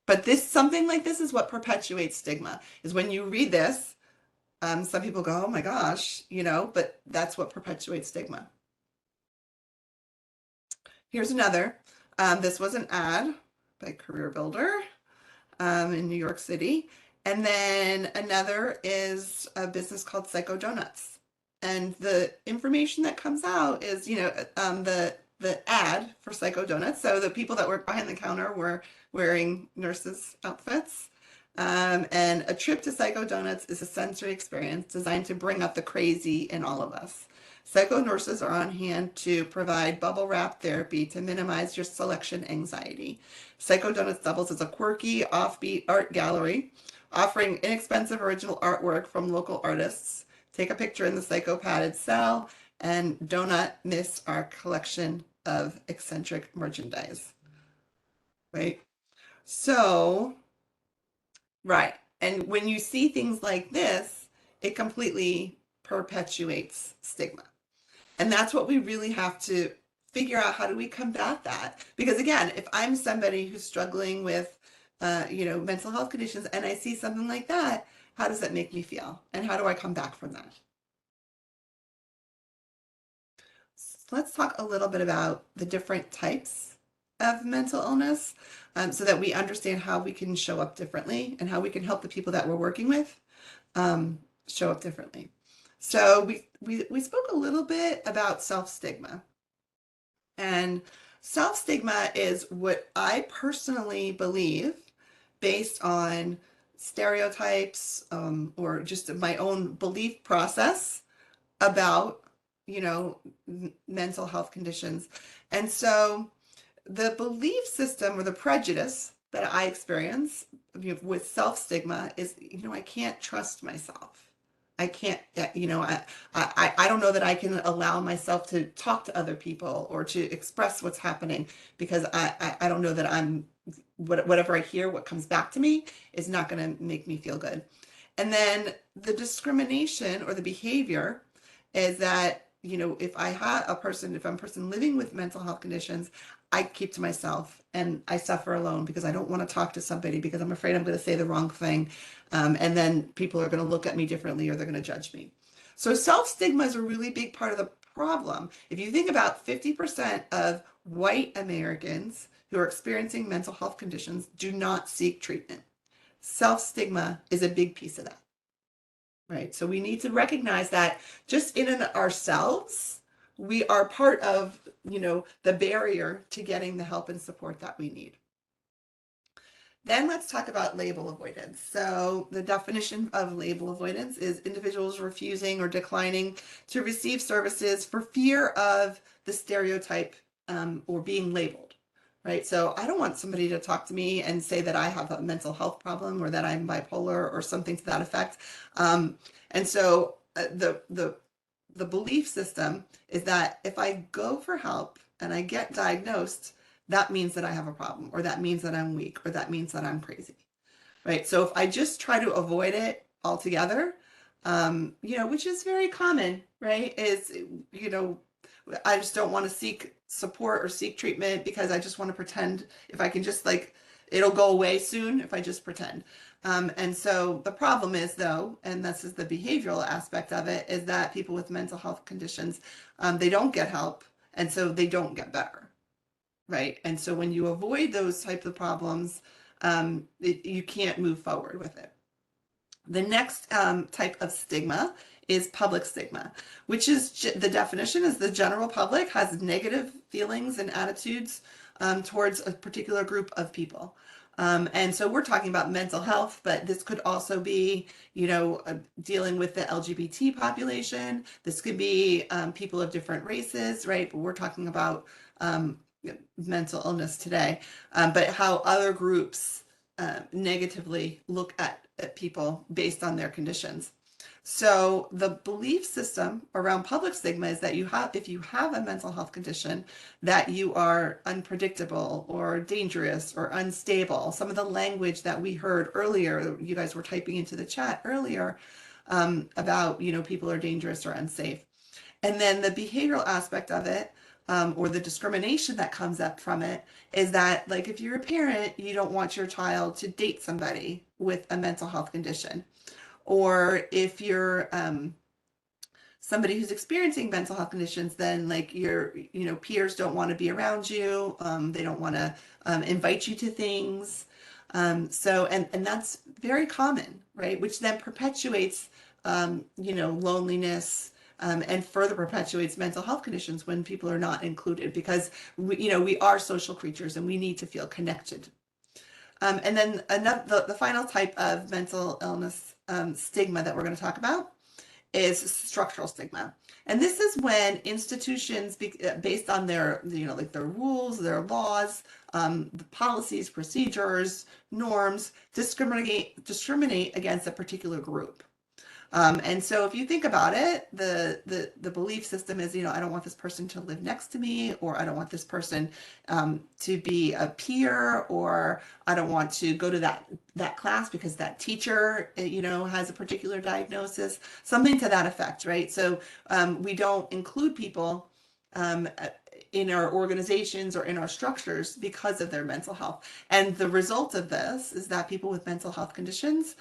But something like this is what perpetuates stigma, is when you read this, some people go, oh my gosh, but that's what perpetuates stigma. Here's another. This was an ad by Career Builder in New York City. And then another is a business called Psycho Donuts. And the information that comes out is, the ad for Psycho Donuts. So the people that work behind the counter were wearing nurses' outfits. And a trip to Psycho Donuts is a sensory experience designed to bring out the crazy in all of us. Psycho nurses are on hand to provide bubble wrap therapy to minimize your selection anxiety. Psycho Donuts doubles as a quirky, offbeat art gallery, offering inexpensive original artwork from local artists. Take a picture in the Psycho padded cell, and donut miss our collection of eccentric merchandise. Right? So, right. And when you see things like this, it completely perpetuates stigma. And that's what we really have to figure out. How do we combat that? Because again, if I'm somebody who's struggling with, mental health conditions and I see something like that, how does that make me feel? And how do I come back from that? So let's talk a little bit about the different types of mental illness, so that we understand how we can show up differently and how we can help the people that we're working with um, show up differently. So we spoke a little bit about self-stigma. And self-stigma is what I personally believe, based on stereotypes, or just my own belief process about, mental health conditions. And so the belief system or the prejudice that I experience, with self-stigma is, I can't trust myself. I can't, I don't know that I can allow myself to talk to other people or to express what's happening, because I don't know that whatever I hear, what comes back to me is not going to make me feel good. And then the discrimination or the behavior is that, if I'm a person living with mental health conditions, I keep to myself and I suffer alone because I don't want to talk to somebody because I'm afraid I'm going to say the wrong thing. And then people are going to look at me differently or they're going to judge me. So self-stigma is a really big part of the problem. If you think about 50% of white Americans who are experiencing mental health conditions do not seek treatment. Self-stigma is a big piece of that. Right. So we need to recognize that just in and ourselves, we are part of, the barrier to getting the help and support that we need. Then let's talk about label avoidance. So the definition of label avoidance is individuals refusing or declining to receive services for fear of the stereotype, or being labeled. Right. So I don't want somebody to talk to me and say that I have a mental health problem or that I'm bipolar or something to that effect. And so the belief system is that if I go for help and I get diagnosed, that means that I have a problem, or that means that I'm weak, or that means that I'm crazy. Right. So if I just try to avoid it altogether, which is very common, right? Is, I just don't want to seek support or seek treatment because I just want to pretend, if I can just it'll go away soon if I just pretend. And so the problem is, though, and this is the behavioral aspect of it, is that people with mental health conditions, they don't get help, and so they don't get better. Right. And so when you avoid those types of problems, you can't move forward with it. The next type of stigma is public stigma, which is the definition is the general public has negative feelings and attitudes towards a particular group of people. And so we're talking about mental health, but this could also be, dealing with the LGBT population. This could be people of different races, right? But we're talking about mental illness today, but how other groups negatively look at people based on their conditions. So the belief system around public stigma is that if you have a mental health condition, that you are unpredictable or dangerous or unstable. Some of the language that we heard earlier, you guys were typing into the chat earlier, about, people are dangerous or unsafe. And then the behavioral aspect of it, or the discrimination that comes up from it, is that, like, if you're a parent, you don't want your child to date somebody with a mental health condition. Or if you're somebody who's experiencing mental health conditions, then like your, peers don't want to be around you. They don't want to invite you to things. And that's very common, right? Which then perpetuates, loneliness, and further perpetuates mental health conditions when people are not included, because we are social creatures and we need to feel connected. And then the final type of mental illness stigma that we're going to talk about is structural stigma. And this is when institutions, based on their, like their rules, their laws, the policies, procedures, norms, discriminate against a particular group. And so if you think about it, the belief system is, I don't want this person to live next to me, or I don't want this person to be a peer, or I don't want to go to that class because that teacher, has a particular diagnosis, something to that effect, right? So we don't include people in our organizations or in our structures because of their mental health. And the result of this is that people with mental health conditions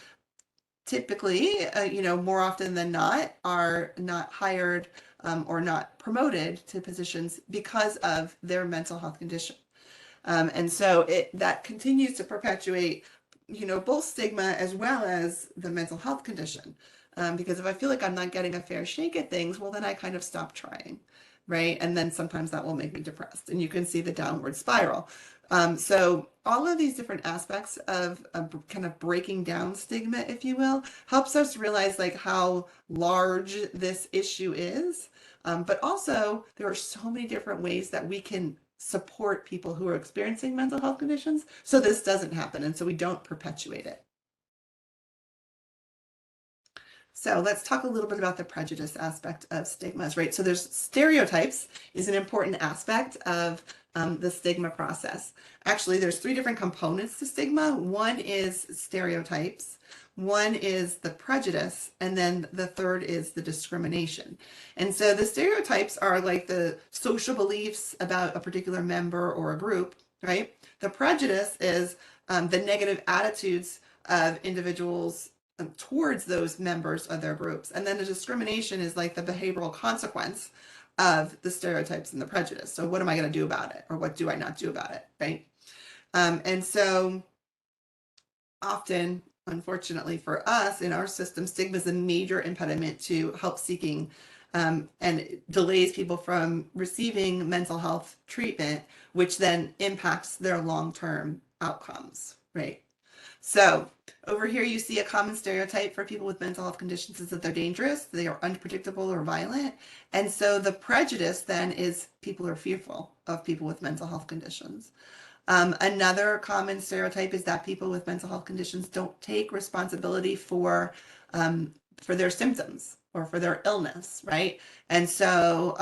typically, more often than not, are not hired or not promoted to positions because of their mental health condition. And so that continues to perpetuate, both stigma as well as the mental health condition. Because if I feel like I'm not getting a fair shake at things, well, then I kind of stop trying, right? And then sometimes that will make me depressed, and you can see the downward spiral. So all of these different aspects of kind of breaking down stigma, if you will, helps us realize like how large this issue is. But also there are so many different ways that we can support people who are experiencing mental health conditions so this doesn't happen and so we don't perpetuate it. So let's talk a little bit about the prejudice aspect of stigmas, right? So there's stereotypes is an important aspect of the stigma process. Actually, there's 3 different components to stigma. One is stereotypes, one is the prejudice, and then the third is the discrimination. And so the stereotypes are like the social beliefs about a particular member or a group, right? The prejudice is the negative attitudes of individuals towards those members of their groups. And then the discrimination is like the behavioral consequence of the stereotypes and the prejudice. So what am I going to do about it? Or what do I not do about it? Right. And so often, unfortunately for us in our system, stigma is a major impediment to help seeking and delays people from receiving mental health treatment, which then impacts their long-term outcomes. Right. So over here, you see a common stereotype for people with mental health conditions is that they're dangerous, they are unpredictable or violent. And so the prejudice then is people are fearful of people with mental health conditions. Another common stereotype is that people with mental health conditions don't take responsibility for their symptoms or for their illness, right? And so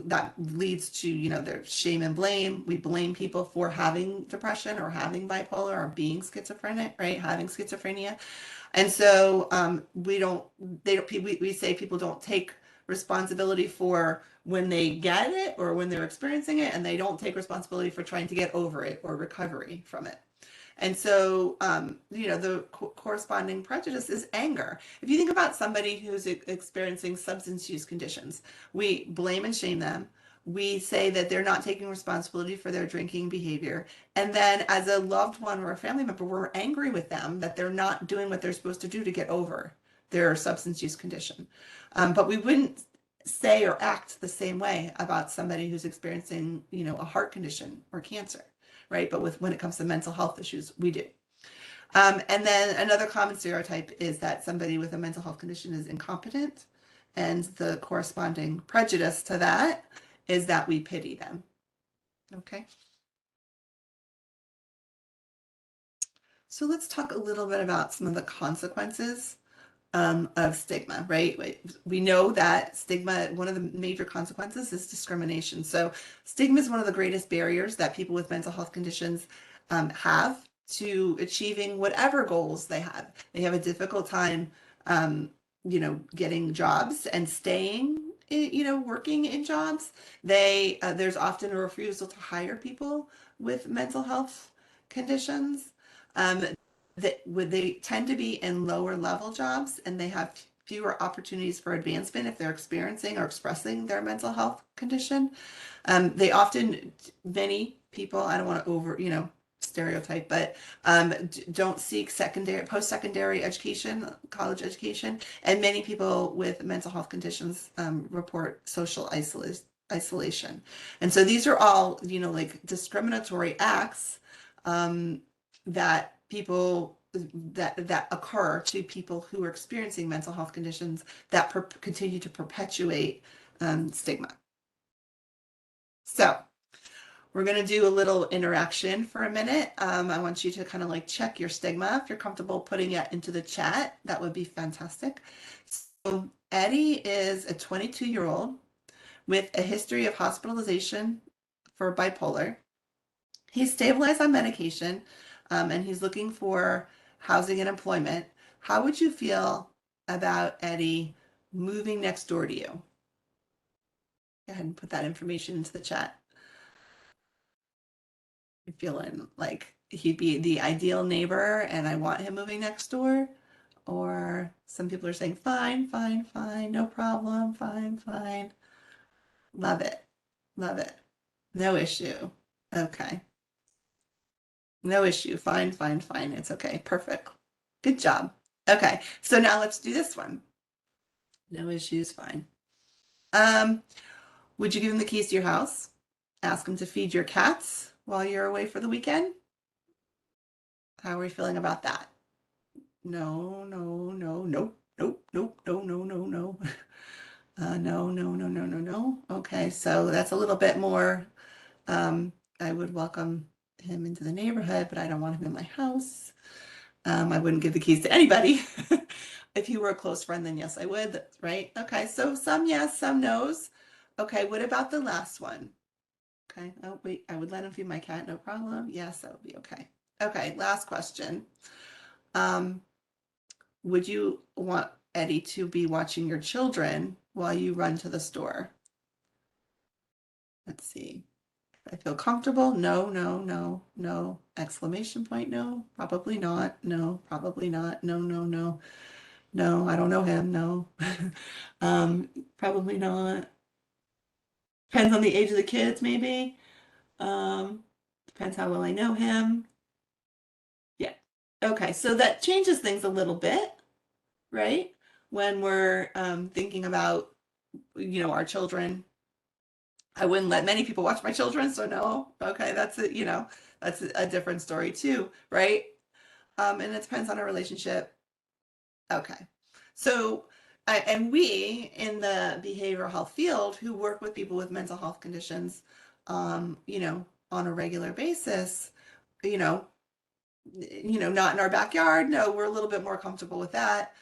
that leads to, there's shame and blame. We blame people for having depression or having bipolar or being schizophrenic, right? Having schizophrenia. And so we say people don't take responsibility for when they get it or when they're experiencing it, and they don't take responsibility for trying to get over it or recovery from it. And so, the corresponding prejudice is anger. If you think about somebody who's experiencing substance use conditions, we blame and shame them. We say that they're not taking responsibility for their drinking behavior. And then as a loved one or a family member, we're angry with them that they're not doing what they're supposed to do to get over their substance use condition. But we wouldn't say or act the same way about somebody who's experiencing, a heart condition or cancer. Right? But when it comes to mental health issues, we do. And then another common stereotype is that somebody with a mental health condition is incompetent. And the corresponding prejudice to that is that we pity them. Okay. So let's talk a little bit about some of the consequences of stigma, right? We know that stigma, one of the major consequences is discrimination. So stigma is one of the greatest barriers that people with mental health conditions have to achieving whatever goals they have. They have a difficult time, getting jobs and staying, working in jobs. There's often a refusal to hire people with mental health conditions. They tend to be in lower level jobs, and they have fewer opportunities for advancement if they're experiencing or expressing their mental health condition. They often, many people, I don't want to stereotype, but don't seek post-secondary education, college education, and many people with mental health conditions report social isolation. And so these are all, like discriminatory acts that people that occur to people who are experiencing mental health conditions that continue to perpetuate stigma. So we're going to do a little interaction for a minute. I want you to kind of like check your stigma. If you're comfortable putting it into the chat, that would be fantastic. So Eddie is a 22-year-old with a history of hospitalization for bipolar. He's stabilized on medication, and he's looking for housing and employment. How would you feel about Eddie moving next door to you? Go ahead and put that information into the chat. You're feeling like he'd be the ideal neighbor and I want him moving next door? Or some people are saying, fine, fine, fine, no problem, fine, fine. Love it. Love it. No issue. Okay. No issue. Fine, fine, fine. It's okay. Perfect. Good job. Okay. So now let's do this one. No issues. Fine. Would you give him the keys to your house? Ask him to feed your cats while you're away for the weekend? How are we feeling about that? No, no, no, nope, nope, nope, no, no, no, no. No, no, no, no, no, no. Okay, so that's a little bit more. I would welcome him into the neighborhood, but I don't want him in my house. I wouldn't give the keys to anybody. If he were a close friend, then yes, I would, right? Okay, so some yes, some no's. Okay, what about the last one? Okay, oh wait, I would let him feed my cat, no problem. Yes, that would be okay. Okay, last question. Would you want Eddie to be watching your children while you run to the store? Let's see. I feel comfortable. No, no, no, no. Exclamation point. No, probably not. No, probably not. No, no, no. No, I don't know him. No. Probably not. Depends on the age of the kids, maybe. Depends how well I know him. Yeah. Okay, so that changes things a little bit, right? When we're thinking about, our children. I wouldn't let many people watch my children, so no. Okay, that's it, that's a different story too, right? And it depends on our relationship. Okay. So, and we in the behavioral health field who work with people with mental health conditions, on a regular basis, you know, not in our backyard. No, we're a little bit more comfortable with that.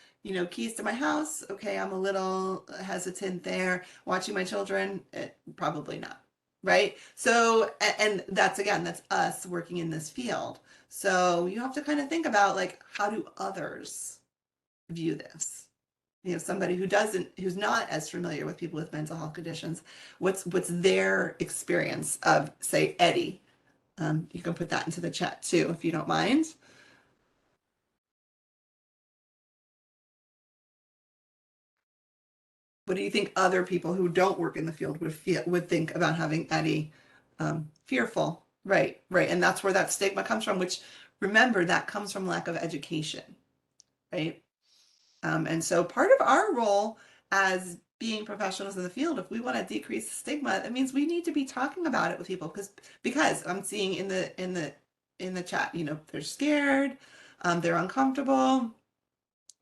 Keys to my house. Okay, I'm a little hesitant there. Watching my children, probably not. Right. So, and that's again, that's us working in this field. So you have to kind of think about like, how do others view this? Somebody who's not as familiar with people with mental health conditions, what's their experience of, say, Eddie? You can put that into the chat too, if you don't mind. What do you think other people who don't work in the field would think about having Eddie fearful? Right, right. And that's where that stigma comes from, which remember that comes from lack of education, right? And so part of our role as being professionals in the field, if we want to decrease the stigma, that means we need to be talking about it with people because I'm seeing in the chat, they're scared, they're uncomfortable.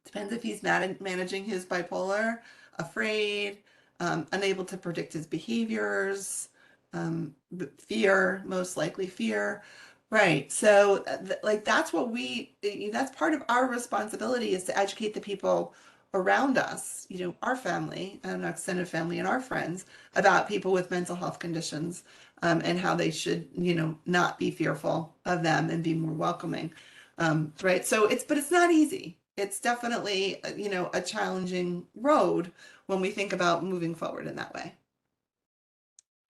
Depends if he's managing his bipolar, afraid, unable to predict his behaviors, fear, most likely fear. Right. So, like, that's part of our responsibility is to educate the people around us, our family and our extended family and our friends about people with mental health conditions, and how they should, not be fearful of them and be more welcoming. Right. So but it's not easy. It's definitely, a challenging road when we think about moving forward in that way.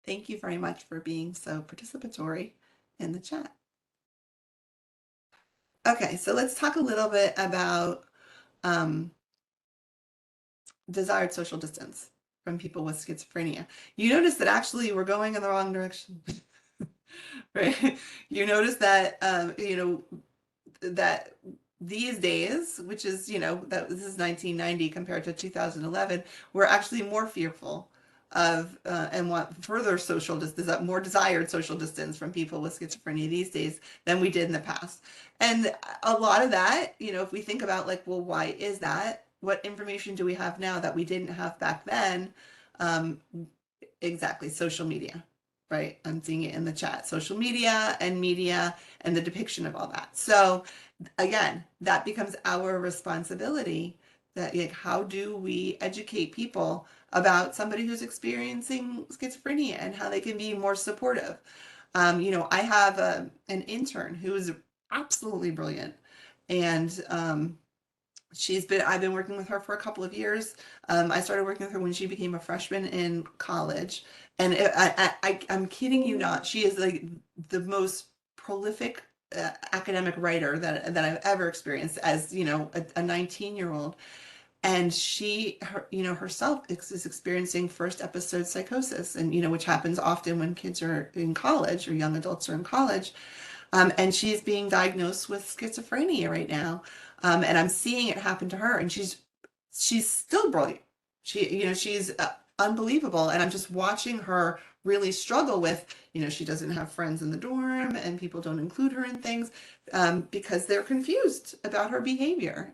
Thank you very much for being so participatory in the chat. Okay, so let's talk a little bit about desired social distance from people with schizophrenia. You notice that actually we're going in the wrong direction, right? You notice that, that these days, which is, that this is 1990 compared to 2011, we're actually more fearful of and want further social distance, more desired social distance from people with schizophrenia these days than we did in the past. And a lot of that, if we think about like, well, why is that? What information do we have now that we didn't have back then? Um, exactly, social media, right? I'm seeing it in the chat. Social media and the depiction of all that. So again, that becomes our responsibility. That like, how do we educate people about somebody who's experiencing schizophrenia and how they can be more supportive? I have an intern who is absolutely brilliant, and I've been working with her for a couple of years. I started working with her when she became a freshman in college, and I'm kidding you not. She is like the most prolific academic writer that I've ever experienced as, a 19-year-old. And herself is experiencing first episode psychosis, and, which happens often when kids are in college or young adults are in college. And she's being diagnosed with schizophrenia right now. And I'm seeing it happen to her, and she's still brilliant. She's unbelievable. And I'm just watching her really struggle with, she doesn't have friends in the dorm and people don't include her in things, because they're confused about her behavior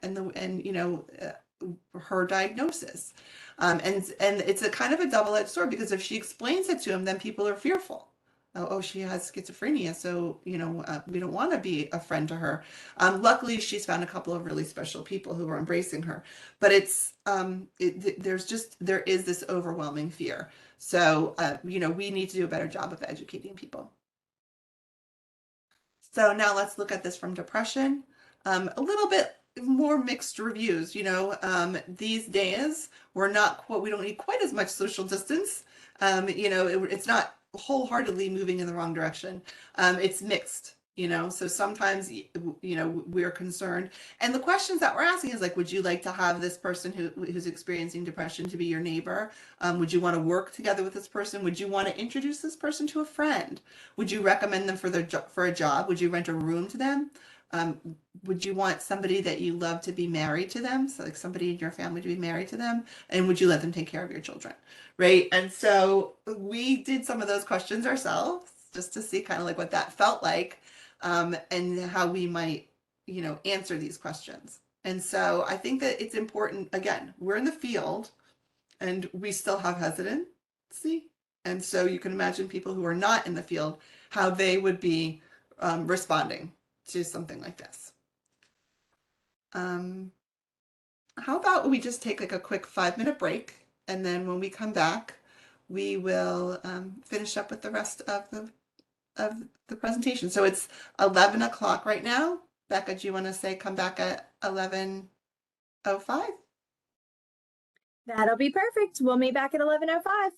her diagnosis. And it's a kind of a double-edged sword, because if she explains it to him, then people are fearful. Oh, she has schizophrenia, so we don't want to be a friend to her. Luckily, she's found a couple of really special people who are embracing her, but there is this overwhelming fear. So we need to do a better job of educating people. So now let's look at this from depression. A little bit more mixed reviews. These days we don't need quite as much social distance. It's not wholeheartedly moving in the wrong direction. It's mixed. So sometimes we're concerned, and the questions that we're asking is like, would you like to have this person who's experiencing depression to be your neighbor? Would you want to work together with this person? Would you want to introduce this person to a friend? Would you recommend them for a job? Would you rent a room to them? Um, would you want somebody that you love to be married to them? So like somebody in your family to be married to them? And would you let them take care of your children? Right. And so we did some of those questions ourselves just to see kind of like what that felt like, and how we might, answer these questions. And so I think that it's important, again, we're in the field and we still have hesitancy. And so you can imagine people who are not in the field, how they would be responding to something like this. How about we just take like a quick 5-minute break, and then when we come back, we will finish up with the rest of the presentation. So it's 11 o'clock right now. Becca, do you want to say come back at 11:05? That'll be perfect. We'll meet back at 11:05.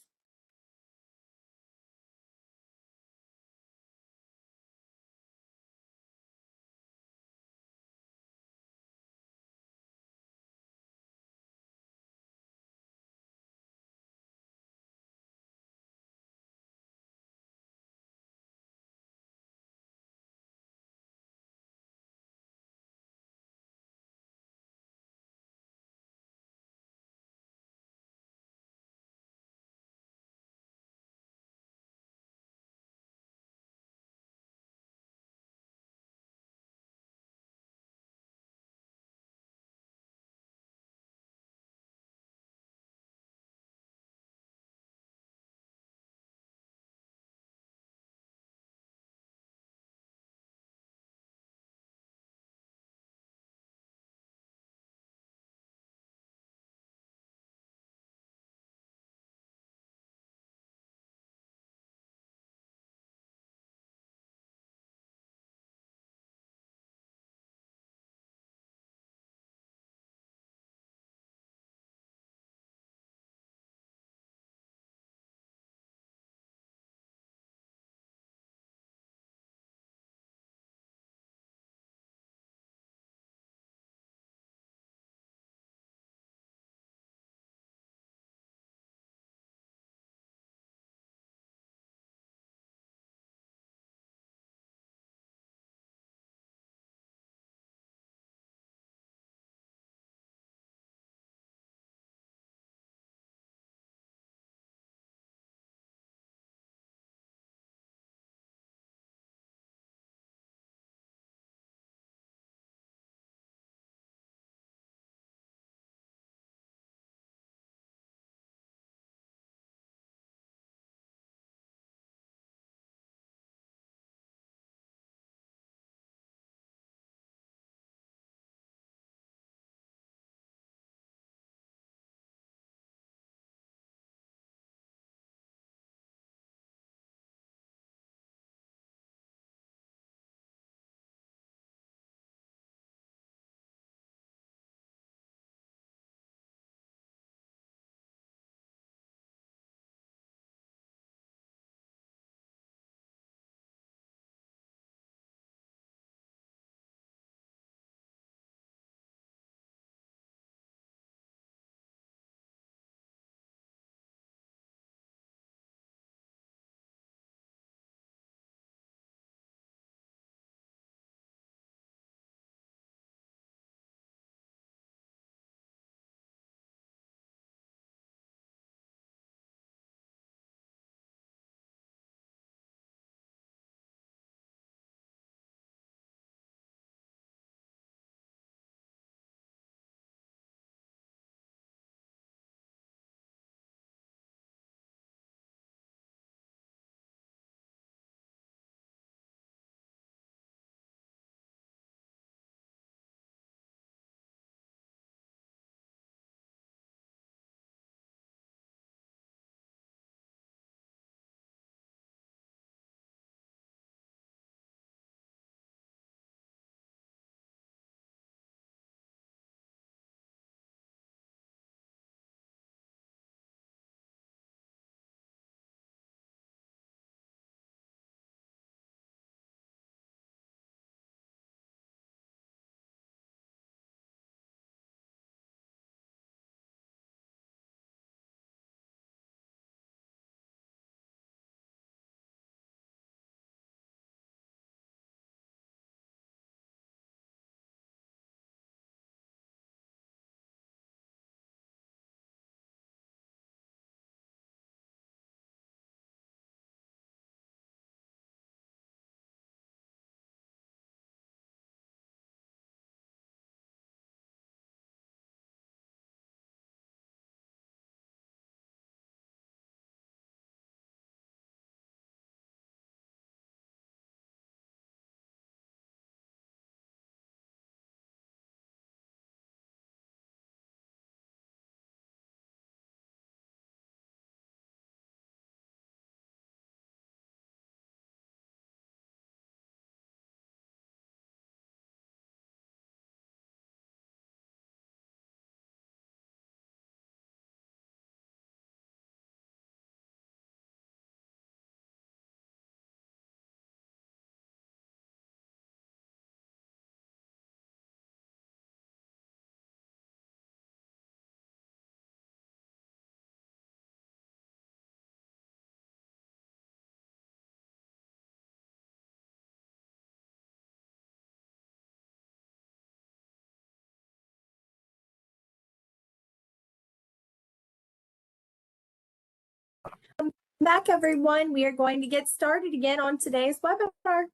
Back, everyone. We are going to get started again on today's webinar.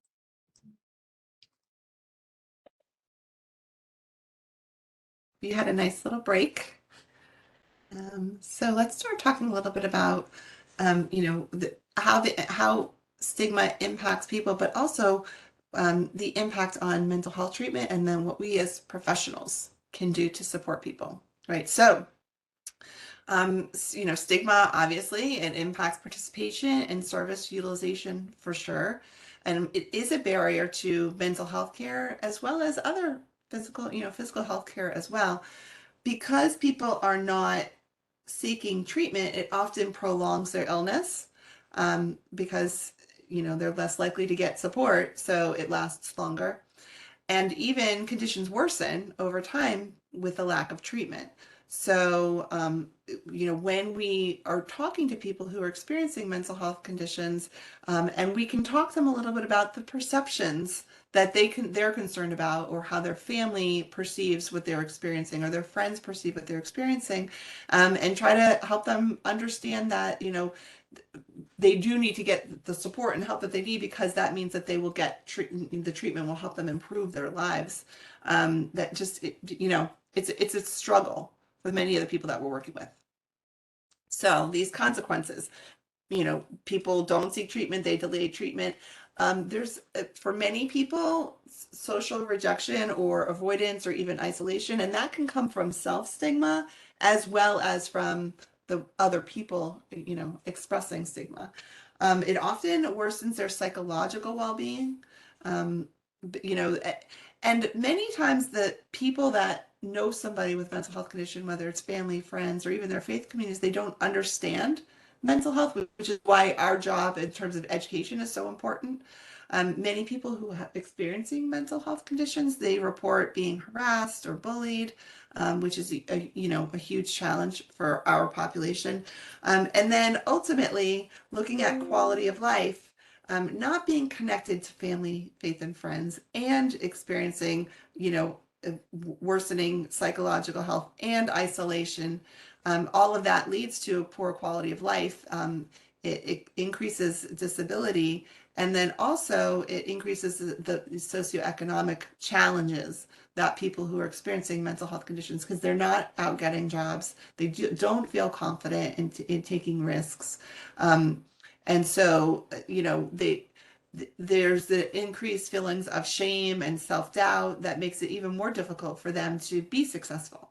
You had a nice little break. So let's start talking a little bit about, how stigma impacts people, but also the impact on mental health treatment, and then what we as professionals can do to support people, right? So, stigma, obviously, it impacts participation and service utilization for sure. And it is a barrier to mental health care as well as other physical health care as well. Because people are not seeking treatment, it often prolongs their illness, because they're less likely to get support, so it lasts longer. And even conditions worsen over time with the lack of treatment. So, when we are talking to people who are experiencing mental health conditions, and we can talk to them a little bit about the perceptions that they're concerned about, or how their family perceives what they're experiencing, or their friends perceive what they're experiencing, and try to help them understand that, they do need to get the support and help that they need, because that means that they will get the treatment will help them improve their lives. That just, it's a struggle with many of the people that we're working with. So these consequences, people don't seek treatment, they delay treatment. There's, for many people, social rejection or avoidance or even isolation, and that can come from self-stigma as well as from the other people, expressing stigma. It often worsens their psychological well-being. Um, and many times the people that know somebody with mental health condition, whether it's family, friends, or even their faith communities, they don't understand mental health, which is why our job in terms of education is so important. Many people who are experiencing mental health conditions, they report being harassed or bullied, which is a huge challenge for our population. And then ultimately looking at quality of life, not being connected to family, faith, and friends, and experiencing, worsening psychological health and isolation. All of that leads to a poor quality of life. It increases disability, and then also it increases the socioeconomic challenges that people who are experiencing mental health conditions, because they're not out getting jobs, they don't feel confident in taking risks. And so, there's the increased feelings of shame and self-doubt that makes it even more difficult for them to be successful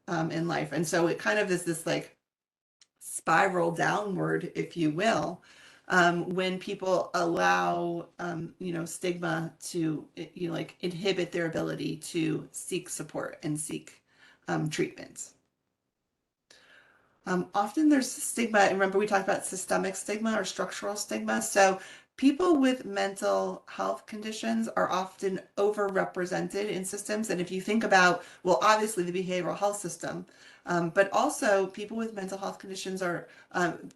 in life. And so it kind of is this like spiral downward, if you will, when people allow, stigma to, inhibit their ability to seek support and seek treatment. Often there's stigma, and remember we talked about systemic stigma or structural stigma. So people with mental health conditions are often overrepresented in systems. And if you think about, well, obviously the behavioral health system, but also people with mental health conditions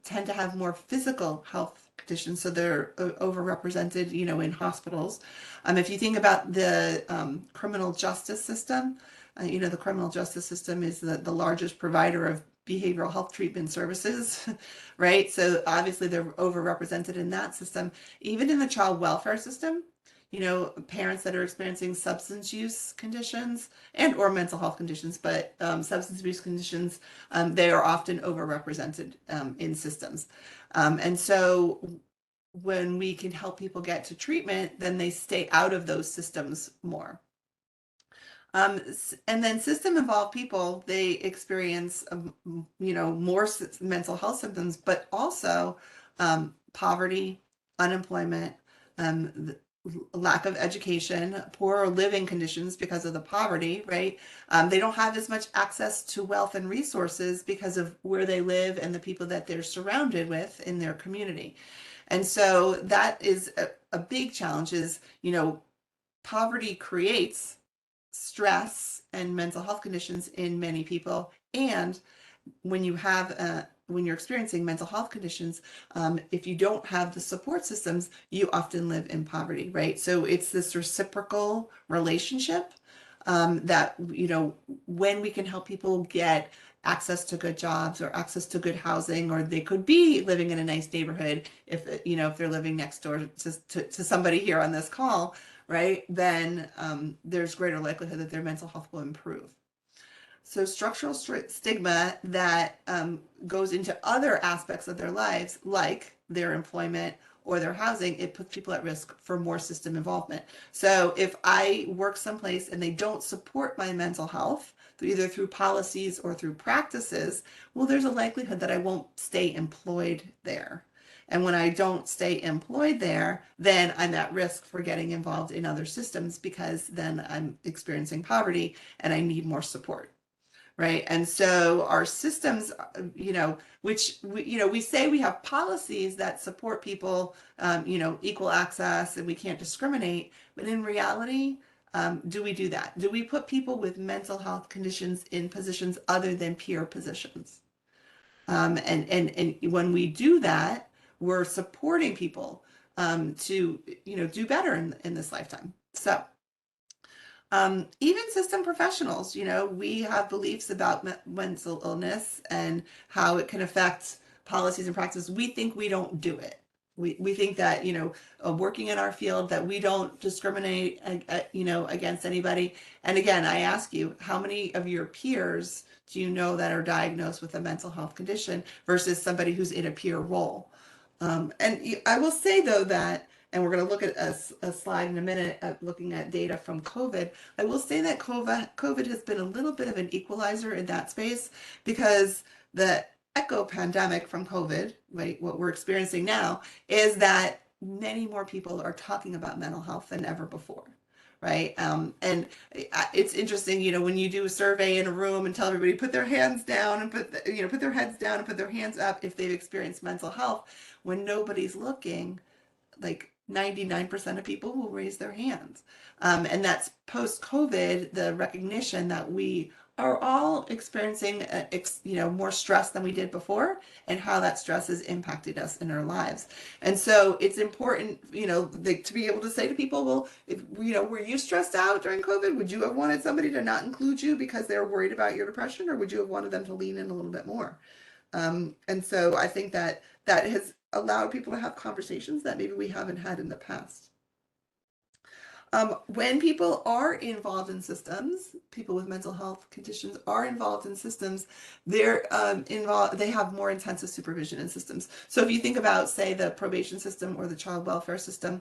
tend to have more physical health conditions, so they're overrepresented, in hospitals. If you think about the criminal justice system, the criminal justice system is the largest provider of behavioral health treatment services, right? So obviously they're overrepresented in that system. Even in the child welfare system, parents that are experiencing substance use conditions and or mental health conditions, but substance abuse conditions, they are often overrepresented in systems. And so when we can help people get to treatment, then they stay out of those systems more. And then system involved people, they experience, more mental health symptoms, but also poverty, unemployment, lack of education, poorer living conditions because of the poverty, right? They don't have as much access to wealth and resources because of where they live and the people that they're surrounded with in their community. And so that is a big challenge is, poverty creates stress and mental health conditions in many people. And when you're experiencing mental health conditions, if you don't have the support systems, you often live in poverty, right? So it's this reciprocal relationship, that, when we can help people get access to good jobs or access to good housing, or they could be living in a nice neighborhood if, if they're living next door to somebody here on this call, right? Then there's greater likelihood that their mental health will improve. So structural stigma that goes into other aspects of their lives, like their employment or their housing, it puts people at risk for more system involvement. So if I work someplace and they don't support my mental health, either through policies or through practices, well, there's a likelihood that I won't stay employed there. And when I don't stay employed there, then I'm at risk for getting involved in other systems, because then I'm experiencing poverty and I need more support. Right. And so our systems, which we say we have policies that support people, equal access, and we can't discriminate. But in reality, do we do that? Do we put people with mental health conditions in positions other than peer positions? And when we do that, we're supporting people to do better in this lifetime. So. Even system professionals, we have beliefs about mental illness and how it can affect policies and practices. We think we don't do it. We think that, working in our field, that we don't discriminate, against anybody. And again, I ask you, how many of your peers do you know that are diagnosed with a mental health condition versus somebody who's in a peer role? And I will say, though, that, and we're going to look at a slide in a minute looking at data from COVID. I will say that COVID has been a little bit of an equalizer in that space, because the echo pandemic from COVID, right, what we're experiencing now, is that many more people are talking about mental health than ever before. Right. And it's interesting, when you do a survey in a room and tell everybody put their hands down and put their heads down and put their hands up if they've experienced mental health, when nobody's looking, like 99% of people will raise their hands. And that's post-COVID, the recognition that we are all experiencing, more stress than we did before, and how that stress has impacted us in our lives. And so it's important, to be able to say to people, well, were you stressed out during COVID? Would you have wanted somebody to not include you because they're worried about your depression, or would you have wanted them to lean in a little bit more? And so I think that has allowed people to have conversations that maybe we haven't had in the past. When people are involved in systems, people with mental health conditions are involved in systems, they're involved, they have more intensive supervision in systems. So if you think about, say, the probation system or the child welfare system,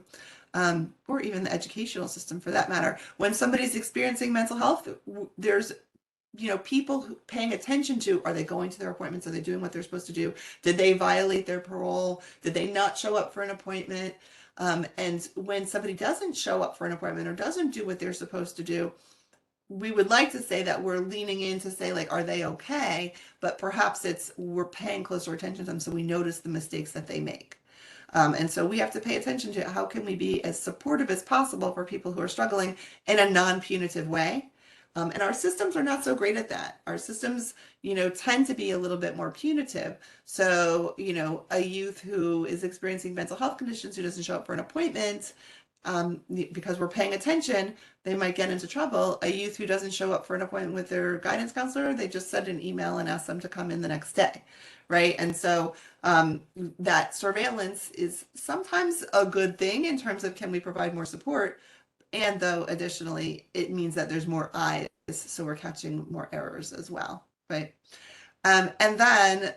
or even the educational system for that matter, when somebody's experiencing mental health, there's people paying attention to, are they going to their appointments? Are they doing what they're supposed to do? Did they violate their parole? Did they not show up for an appointment? And when somebody doesn't show up for an appointment or doesn't do what they're supposed to do, we would like to say that we're leaning in to say, like, are they okay? But perhaps we're paying closer attention to them so we notice the mistakes that they make. And so we have to pay attention to how can we be as supportive as possible for people who are struggling in a non-punitive way. And our systems are not so great at that. Our systems, tend to be a little bit more punitive. So, a youth who is experiencing mental health conditions who doesn't show up for an appointment, because we're paying attention, they might get into trouble. A youth who doesn't show up for an appointment with their guidance counselor, they just send an email and ask them to come in the next day, right? And so that surveillance is sometimes a good thing in terms of, can we provide more support? And though additionally, it means that there's more eyes, so we're catching more errors as well, right? And then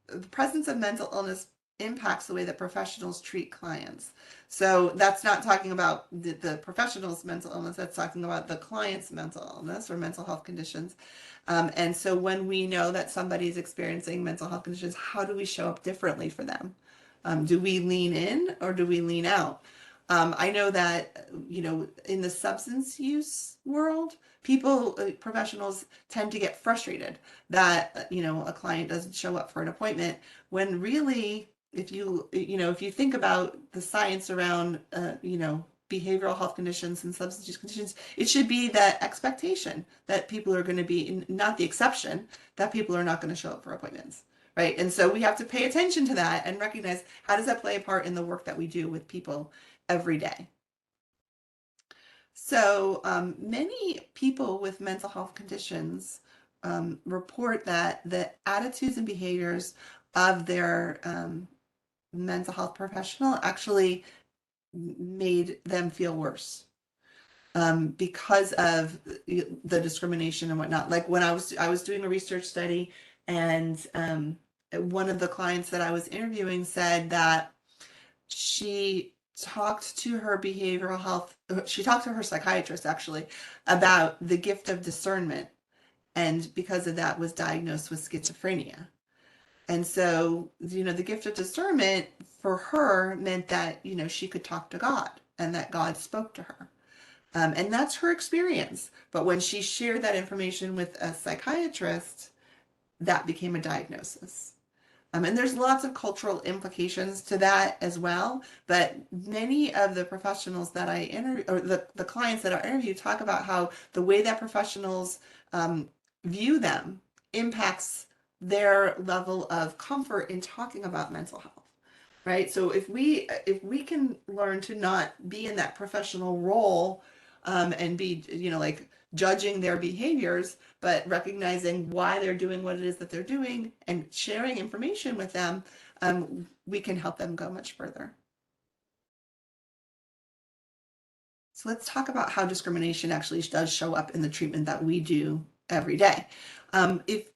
the presence of mental illness impacts the way that professionals treat clients. So that's not talking about the professional's mental illness, that's talking about the client's mental illness or mental health conditions. And so when we know that somebody's experiencing mental health conditions, how do we show up differently for them? Do we lean in or do we lean out? I know that, in the substance use world, professionals tend to get frustrated that, a client doesn't show up for an appointment, when really, if you think about the science around, behavioral health conditions and substance use conditions, it should be that expectation that people are going to be, not the exception, that people are not going to show up for appointments. Right. And so we have to pay attention to that and recognize, how does that play a part in the work that we do with people every day? So many people with mental health conditions report that the attitudes and behaviors of their mental health professional actually made them feel worse because of the discrimination and whatnot. Like when I was doing a research study, and one of the clients that I was interviewing said that she talked to her behavioral health, she talked to her psychiatrist actually about the gift of discernment, and because of that was diagnosed with schizophrenia. And so, the gift of discernment for her meant that, she could talk to God and that God spoke to her. And that's her experience. But when she shared that information with a psychiatrist, that became a diagnosis. And there's lots of cultural implications to that as well. But many of the professionals that I interview, or the clients that I interview, talk about how the way that professionals view them impacts their level of comfort in talking about mental health. Right. So if we can learn to not be in that professional role and be, like judging their behaviors, but recognizing why they're doing what it is that they're doing and sharing information with them, we can help them go much further. So let's talk about how discrimination actually does show up in the treatment that we do every day. If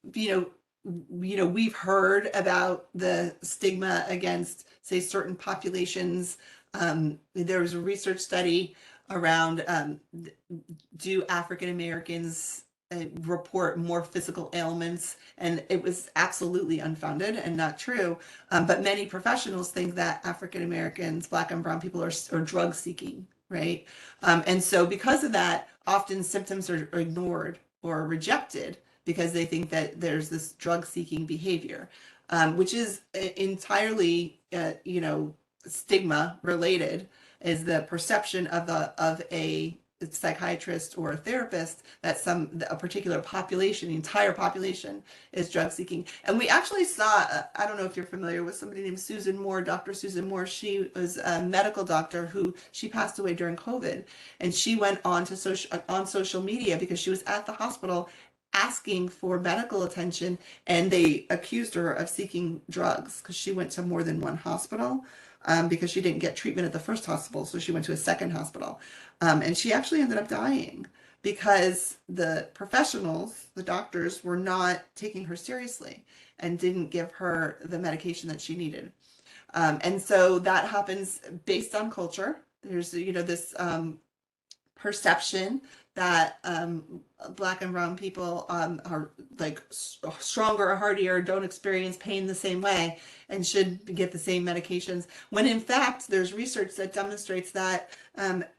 we've heard about the stigma against, say, certain populations. There was a research study around do African Americans report more physical ailments, and it was absolutely unfounded and not true. But many professionals think that African Americans, Black and Brown people are drug seeking, right? And so because of that, often symptoms are ignored or rejected because they think that there's this drug seeking behavior, which is entirely, stigma related, is the perception of a psychiatrist or a therapist that a particular population, the entire population, is drug seeking. And we actually saw, I don't know if you're familiar with somebody named Susan Moore, Dr. Susan Moore. She was a medical doctor who she passed away during COVID, and she went on social media because she was at the hospital asking for medical attention, and they accused her of seeking drugs because she went to more than one hospital, because she didn't get treatment at the first hospital, so she went to a second hospital. And she actually ended up dying because the professionals, the doctors, were not taking her seriously and didn't give her the medication that she needed. And so that happens based on culture. There's, this perception that Black and Brown people are like stronger or hardier, don't experience pain the same way, and should get the same medications. When in fact, there's research that demonstrates that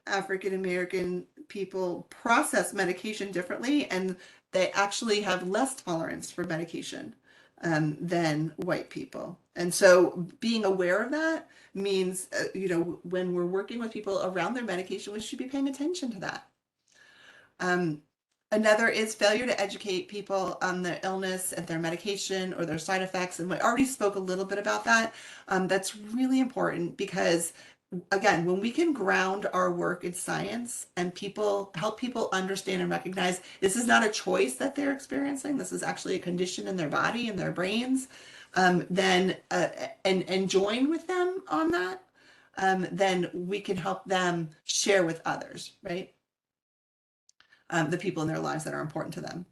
African American people process medication differently, and they actually have less tolerance for medication than white people. And so being aware of that means, when we're working with people around their medication, we should be paying attention to that. Another is failure to educate people on their illness and their medication or their side effects. And we already spoke a little bit about that. That's really important because, again, when we can ground our work in science and help people understand and recognize this is not a choice that they're experiencing, this is actually a condition in their body and their brains, then and join with them on that, then we can help them share with others, right? The people in their lives that are important to them.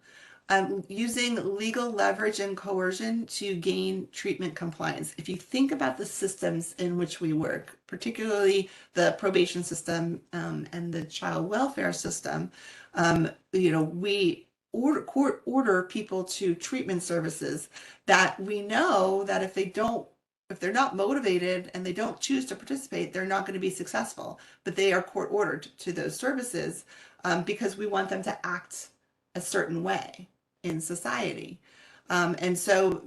Using legal leverage and coercion to gain treatment compliance. If you think about the systems in which we work, particularly the probation system and the child welfare system, we court order people to treatment services that we know that if they're not motivated and they don't choose to participate, they're not going to be successful. But they are court ordered to those services because we want them to act a certain way in society. And so,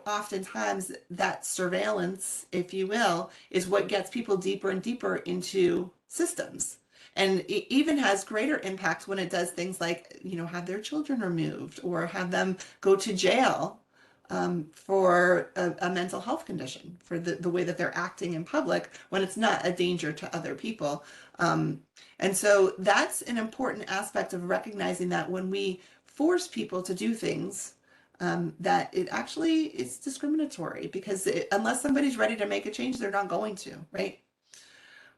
oftentimes that surveillance, if you will, is what gets people deeper and deeper into systems. And it even has greater impact when it does things like, have their children removed or have them go to jail for a mental health condition, for the way that they're acting in public when it's not a danger to other people. And so that's an important aspect of recognizing that when we force people to do things, that it actually is discriminatory, because unless somebody's ready to make a change, they're not going to, right?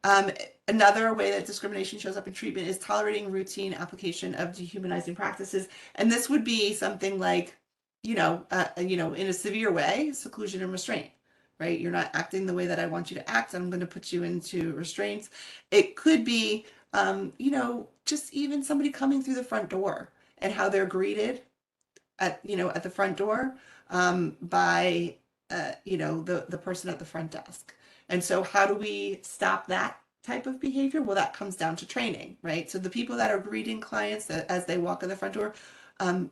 Um, Another way that discrimination shows up in treatment is tolerating routine application of dehumanizing practices. And this would be something like, in a severe way, seclusion and restraint, right? You're not acting the way that I want you to act. I'm going to put you into restraints. It could be, just even somebody coming through the front door and how they're greeted at the front door, by, the person at the front desk. And so how do we stop that type of behavior? Well, that comes down to training, right? So the people that are greeting clients as they walk in the front door, um,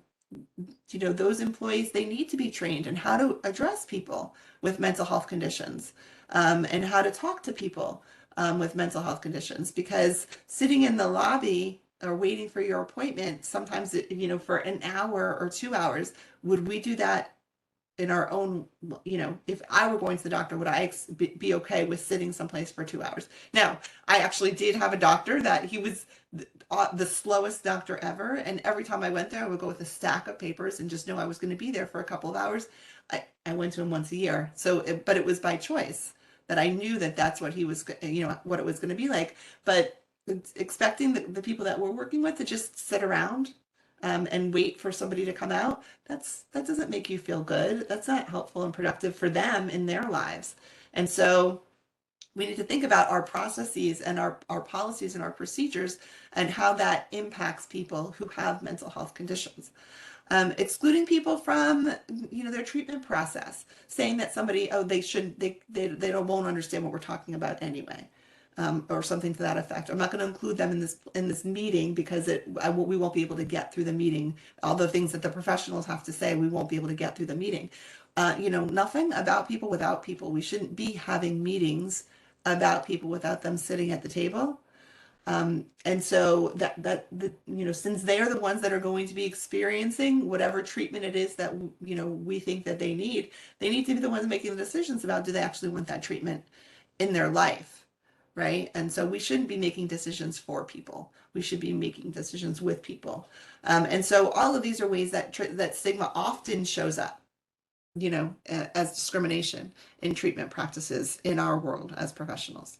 those employees, they need to be trained in how to address people with mental health conditions, and how to talk to people, with mental health conditions, because sitting in the lobby or waiting for your appointment, sometimes, for an hour or 2 hours, would we do that in our own, if I were going to the doctor, would I be okay with sitting someplace for 2 hours? Now, I actually did have a doctor that he was the slowest doctor ever. And every time I went there, I would go with a stack of papers and just know I was going to be there for a couple of hours. I went to him once a year. But it was by choice that I knew that that's what he was, what it was going to be like. But expecting the people that we're working with to just sit around, and wait for somebody to come out, that doesn't make you feel good. That's not helpful and productive for them in their lives. And so we need to think about our processes and our policies and our procedures, and how that impacts people who have mental health conditions. Excluding people from, their treatment process, saying that somebody, oh, they won't understand what we're talking about anyway. Or something to that effect. I'm not going to include them in this meeting, because we won't be able to get through the meeting. All the things that the professionals have to say, we won't be able to get through the meeting. Nothing about people without people. We shouldn't be having meetings about people without them sitting at the table. And so since they are the ones that are going to be experiencing whatever treatment it is that, we think that they need to be the ones making the decisions about, do they actually want that treatment in their life. Right. And so we shouldn't be making decisions for people. We should be making decisions with people. And so all of these are ways that stigma often shows up, as discrimination in treatment practices in our world as professionals.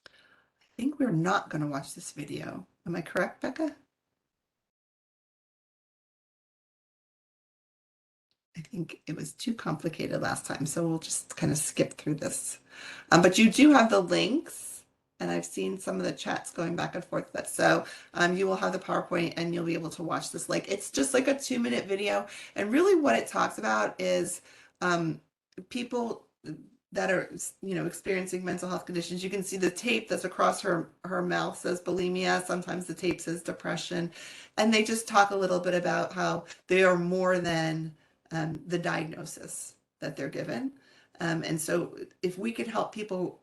I think we're not going to watch this video. Am I correct, Becca? I think it was too complicated last time, so we'll just kind of skip through this. But you do have the links, and I've seen some of the chats going back and forth. So you will have the PowerPoint, and you'll be able to watch this. It's just like a 2-minute video, and really what it talks about is people that are experiencing mental health conditions. You can see the tape that's across her mouth says bulimia. Sometimes the tape says depression, and they just talk a little bit about how they are more than the diagnosis that they're given. And so if we could help people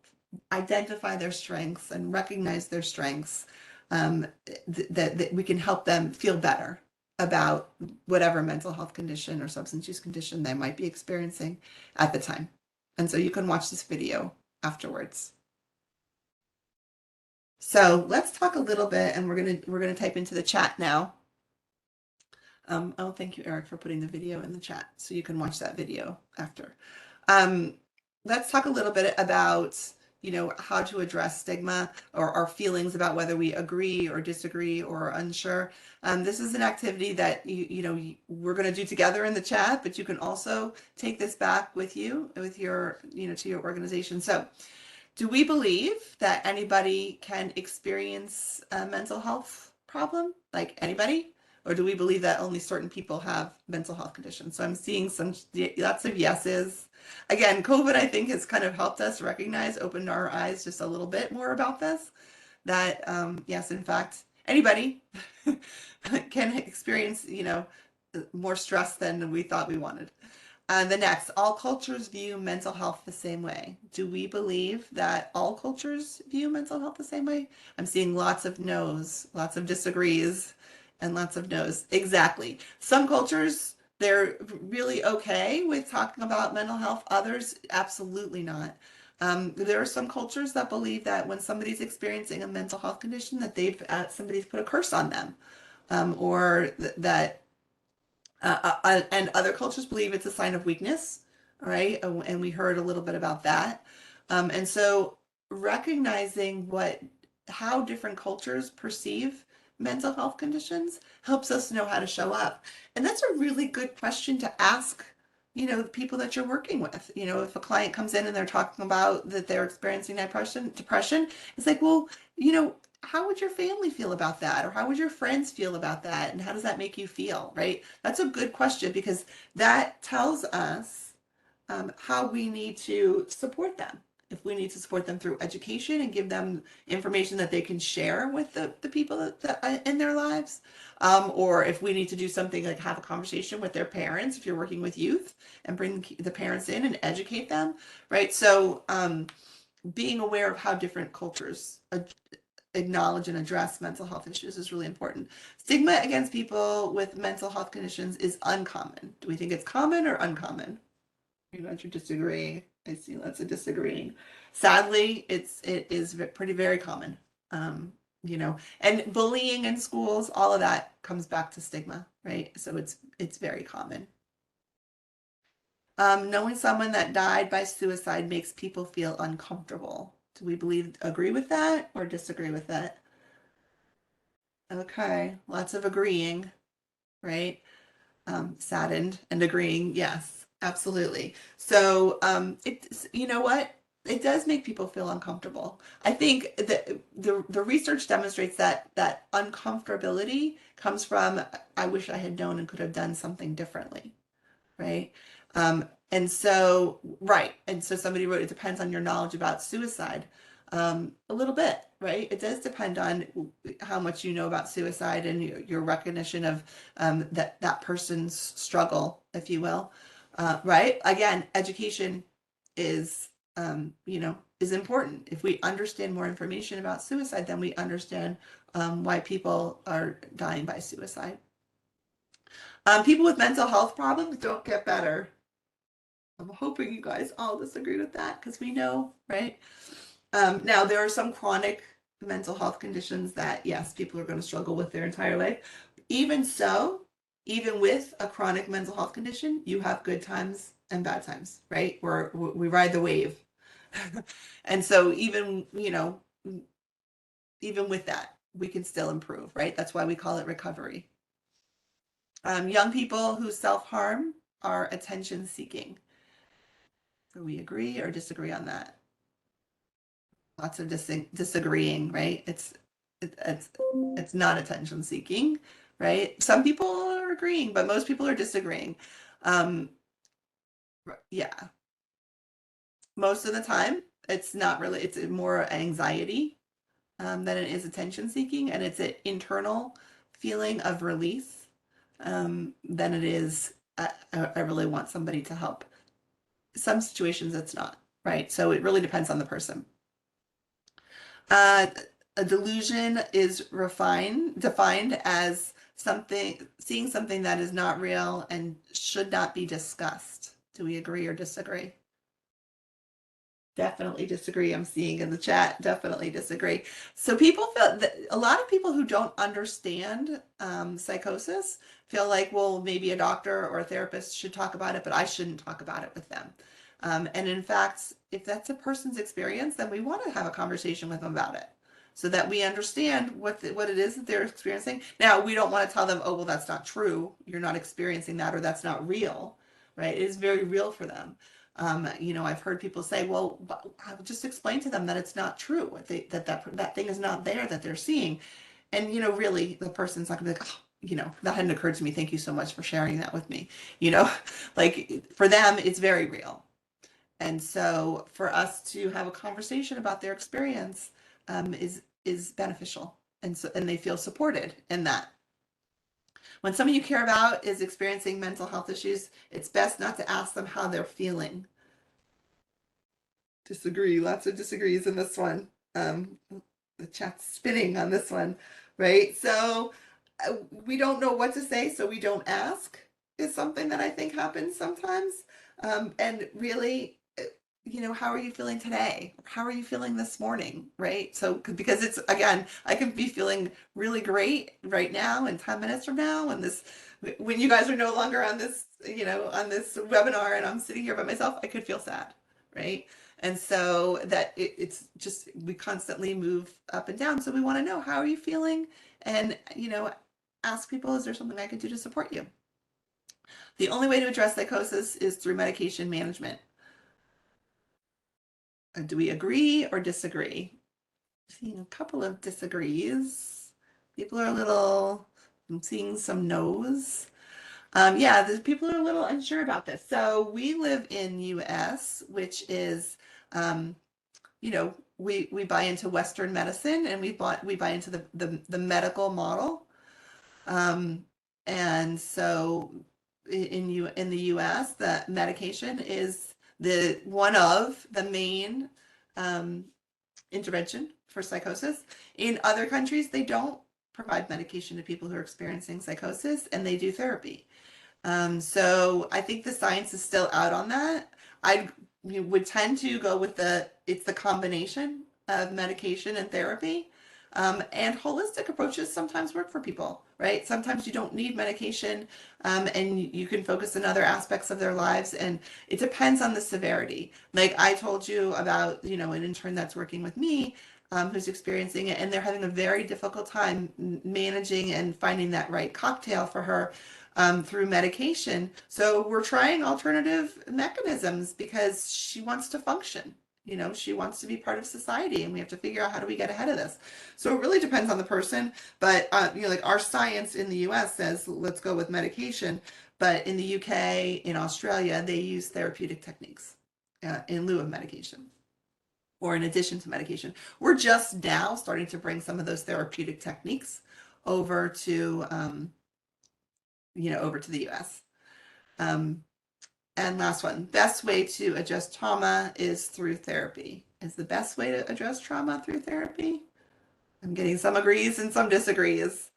identify their strengths and recognize their strengths, that we can help them feel better about whatever mental health condition or substance use condition they might be experiencing at the time. And so you can watch this video afterwards. So let's talk a little bit, and we're gonna type into the chat now. Oh, thank you, Eric, for putting the video in the chat, so you can watch that video after. Let's talk a little bit about, how to address stigma, or our feelings about whether we agree or disagree or are unsure. This is an activity that we're going to do together in the chat, but you can also take this back with you, with your, to your organization. So, do we believe that anybody can experience a mental health problem, like anybody? Or do we believe that only certain people have mental health conditions? So I'm seeing lots of yeses. Again, COVID, I think, has kind of helped us recognize, opened our eyes just a little bit more about this, that yes, in fact, anybody can experience, more stress than we thought we wanted. The next, all cultures view mental health the same way. Do we believe that all cultures view mental health the same way? I'm seeing lots of no's, lots of disagrees, and lots of no's. Exactly. Some cultures, they're really okay with talking about mental health. Others, absolutely not. There are some cultures that believe that when somebody's experiencing a mental health condition, that somebody's put a curse on them, or that and other cultures believe it's a sign of weakness, all right? And we heard a little bit about that. And so recognizing how different cultures perceive mental health conditions helps us know how to show up. And that's a really good question to ask, the people that you're working with. If a client comes in and they're talking about that they're experiencing depression, it's like, well, how would your family feel about that? Or how would your friends feel about that? And how does that make you feel, right? That's a good question because that tells us how we need to support them. If we need to support them through education and give them information that they can share with the people that in their lives, or if we need to do something like have a conversation with their parents, if you're working with youth, and bring the parents in and educate them, right? So being aware of how different cultures acknowledge and address mental health issues is really important. Stigma against people with mental health conditions is uncommon. Do we think it's common or uncommon? You guys are disagreeing. I see lots of disagreeing. Sadly, it is pretty very common. And bullying in schools, all of that comes back to stigma, right? So it's very common. Knowing someone that died by suicide makes people feel uncomfortable. Do we agree with that or disagree with that? Okay, lots of agreeing, right? Saddened and agreeing, yes, absolutely. So you know what? It does make people feel uncomfortable. I think that the research demonstrates that uncomfortability comes from, I wish I had known and could have done something differently, right? And so somebody wrote, it depends on your knowledge about suicide. A little bit, right? It does depend on how much you know about suicide and your recognition of that person's struggle, if you will. Right? Again, education is, is important. If we understand more information about suicide, then we understand why people are dying by suicide. People with mental health problems don't get better. I'm hoping you guys all disagree with that because we know, right? Now, there are some chronic mental health conditions that, yes, people are going to struggle with their entire life. Even so, even with a chronic mental health condition, you have good times and bad times, right? We ride the wave. And so even with that, we can still improve, right? That's why we call it recovery. Young people who self-harm are attention seeking. Do we agree or disagree on that? Lots of disagreeing, right? It's not attention seeking, right? Some people are agreeing, but most people are disagreeing. Yeah, most of the time it's not really. It's more anxiety than it is attention seeking, and it's an internal feeling of release than it is. I really want somebody to help. Some situations it's not, right? So it really depends on the person. Uh, a delusion is defined as seeing something that is not real and should not be discussed. Do we agree or disagree? Definitely disagree. I'm seeing in the chat, definitely disagree. So people feel that a lot of people who don't understand psychosis feel like, well, maybe a doctor or a therapist should talk about it, but I shouldn't talk about it with them. And in fact, if that's a person's experience, then we want to have a conversation with them about it so that we understand what it is that they're experiencing. Now, we don't want to tell them, oh, well, that's not true. You're not experiencing that, or that's not real, right? It is very real for them. I've heard people say, well, I would just explain to them that it's not true, that thing is not there that they're seeing. And, really, the person's not going to be like, oh, that hadn't occurred to me. Thank you so much for sharing that with me. Like for them, it's very real. And so for us to have a conversation about their experience is beneficial. And they feel supported in that. When someone you care about is experiencing mental health issues, it's best not to ask them how they're feeling. Disagree. Lots of disagrees in this one. The chat's spinning on this one, right? So we don't know what to say, so we don't ask is something that I think happens sometimes. And really, how are you feeling today? How are you feeling this morning? Right? So, because it's, again, I can be feeling really great right now and 10 minutes from now, when you guys are no longer on this, on this webinar and I'm sitting here by myself, I could feel sad, right? And so it's just, we constantly move up and down. So we want to know, how are you feeling? And, ask people, is there something I can do to support you? The only way to address psychosis is through medication management. Do we agree or disagree? Seeing a couple of disagrees. People are a little, I'm seeing some no's. Yeah, the people are a little unsure about this. So we live in US, which is, we buy into Western medicine, and we buy into the medical model. Um, and so in the US, the medication is the one of the main um, intervention for psychosis. In other countries, they don't provide medication to people who are experiencing psychosis, and they do therapy. So I think the science is still out on that. I would tend to go with it's the combination of medication and therapy. And holistic approaches sometimes work for people, right? Sometimes you don't need medication, and you can focus on other aspects of their lives. And it depends on the severity. Like I told you about, an intern that's working with me, who's experiencing it, and they're having a very difficult time managing and finding that right cocktail for her, through medication. So we're trying alternative mechanisms because she wants to function. She wants to be part of society, and we have to figure out, how do we get ahead of this? So it really depends on the person. But, like our science in the US says, let's go with medication. But in the UK, in Australia, they use therapeutic techniques in lieu of medication, or in addition to medication. We're just now starting to bring some of those therapeutic techniques over to, over to the US. And last one, best way to address trauma is through therapy. Is the best way to address trauma through therapy? I'm getting some agrees and some disagrees.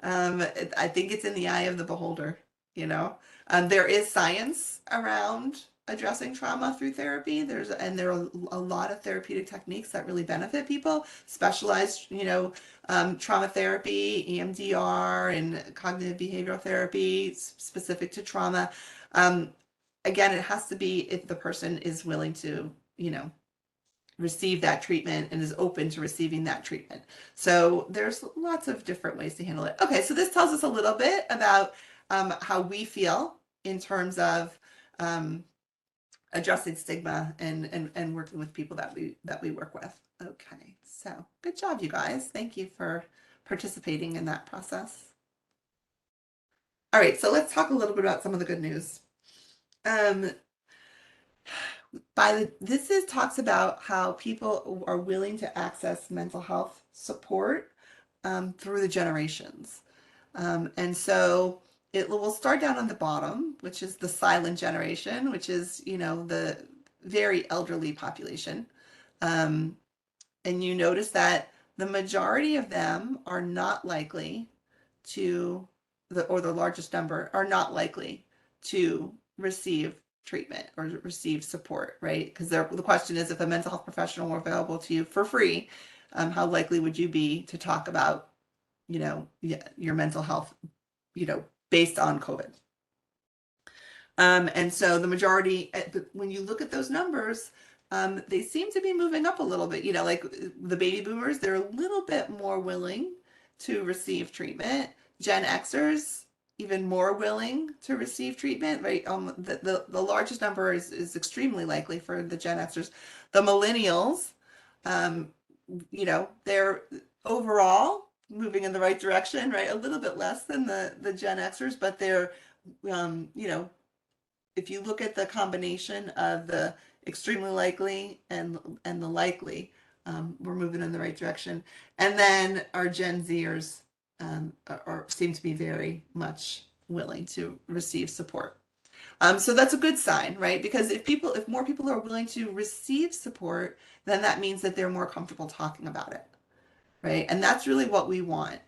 I think it's in the eye of the beholder, you know. There is science around addressing trauma through therapy. There are a lot of therapeutic techniques that really benefit people. Specialized, trauma therapy, EMDR, and cognitive behavioral therapy specific to trauma. Again, it has to be if the person is willing to, receive that treatment and is open to receiving that treatment. So there's lots of different ways to handle it. Okay, so this tells us a little bit about how we feel in terms of addressing stigma and working with people that we work with. Okay, so good job, you guys. Thank you for participating in that process. All right, so let's talk a little bit about some of the good news. This talks about how people are willing to access mental health support through the generations. And so we'll start down on the bottom, which is the silent generation, which is, the very elderly population. And you notice that the majority of them are not likely to, or the largest number are not likely to receive treatment or receive support, right? Because the question is, if a mental health professional were available to you for free, how likely would you be to talk about, your mental health, based on COVID? And so the majority, when you look at those numbers, they seem to be moving up a little bit. Like the baby boomers, they're a little bit more willing to receive treatment. Gen Xers, even more willing to receive treatment, right? The largest number is extremely likely for the Gen Xers. The millennials, they're overall moving in the right direction, right? A little bit less than the Gen Xers, but they're, if you look at the combination of the extremely likely and the likely, we're moving in the right direction. And then our Gen Zers seem to be very much willing to receive support. So that's a good sign, right? Because if more people are willing to receive support, then that means that they're more comfortable talking about it, right? And that's really what we want.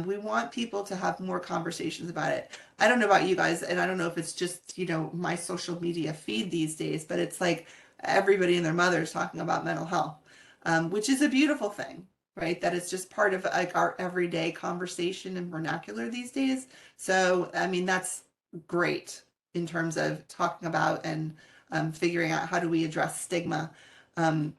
We want people to have more conversations about it. I don't know about you guys, and I don't know if it's just, my social media feed these days, but it's like everybody and their mother is talking about mental health, which is a beautiful thing, right? That it's just part of like our everyday conversation and vernacular these days. So, I mean, that's great in terms of talking about and figuring out how do we address stigma um,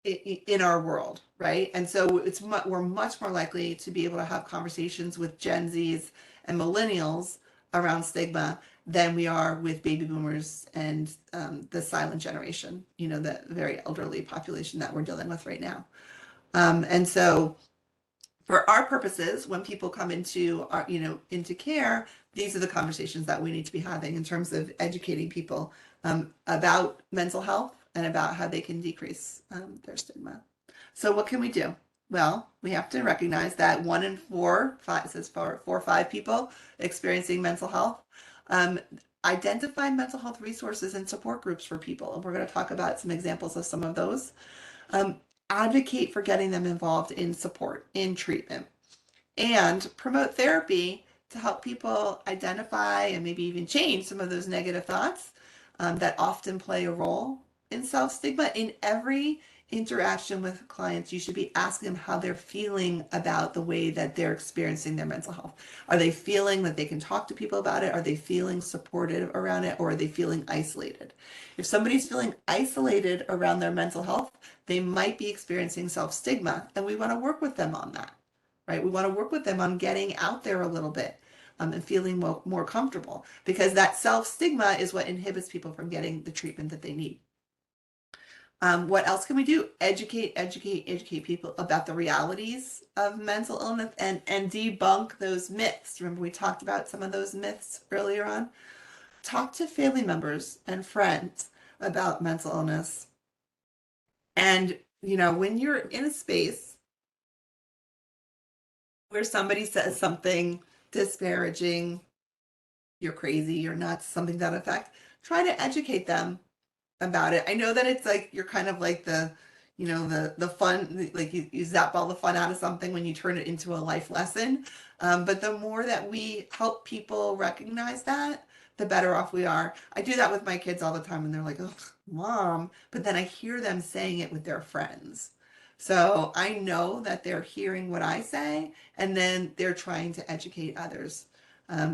in our world, right? And so we're much more likely to be able to have conversations with Gen Zs and millennials around stigma than we are with baby boomers and the silent generation, you know, the very elderly population that we're dealing with right now. And so for our purposes, when people come into our, you know, into care, these are the conversations that we need to be having in terms of educating people about mental health and about how they can decrease their stigma. So what can we do? Well, we have to recognize that 1 in 4, five, it says 4 or 5 people experiencing mental health. Um, Identify mental health resources and support groups for people. And we're going to talk about some examples of some of those. Um, Advocate for getting them involved in support, in treatment, and promote therapy to help people identify and maybe even change some of those negative thoughts that often play a role in self-stigma. In every interaction with clients, you should be asking them how they're feeling about the way that they're experiencing their mental health. Are they feeling that they can talk to people about it? Are they feeling supportive around it? Or are they feeling isolated? If somebody's feeling isolated around their mental health, they might be experiencing self-stigma, and we want to work with them on that, right? We want to work with them on getting out there a little bit and feeling more comfortable, because that self-stigma is what inhibits people from getting the treatment that they need. What else can we do? Educate people about the realities of mental illness and debunk those myths. Remember, we talked about some of those myths earlier on. Talk to family members and friends about mental illness. And, you know, when you're in a space where somebody says something disparaging, you're crazy, you're nuts, something to that effect, try to educate them about it. I know that it's like you're kind of like you know, the fun, like you zap all the fun out of something when you turn it into a life lesson. But the more that we help people recognize that, the better off we are. I do that with my kids all the time, and they're like, "Oh, mom," but then I hear them saying it with their friends. So I know that they're hearing what I say, and then they're trying to educate others.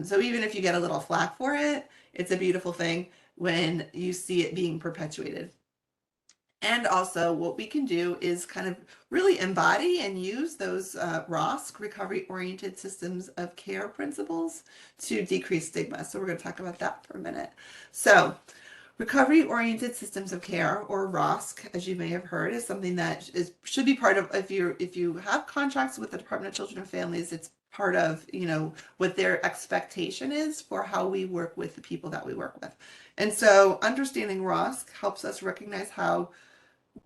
So even if you get a little flack for it, it's a beautiful thing when you see it being perpetuated. And also, what we can do is kind of really embody and use those ROSC, recovery oriented systems of care principles, to decrease stigma. So, we're going to talk about that for a minute. So, recovery oriented systems of care, or ROSC, as you may have heard, is something that should be part of, if you have contracts with the Department of Children and Families, it's part of, you know, what their expectation is for how we work with the people that we work with. And so understanding ROSC helps us recognize how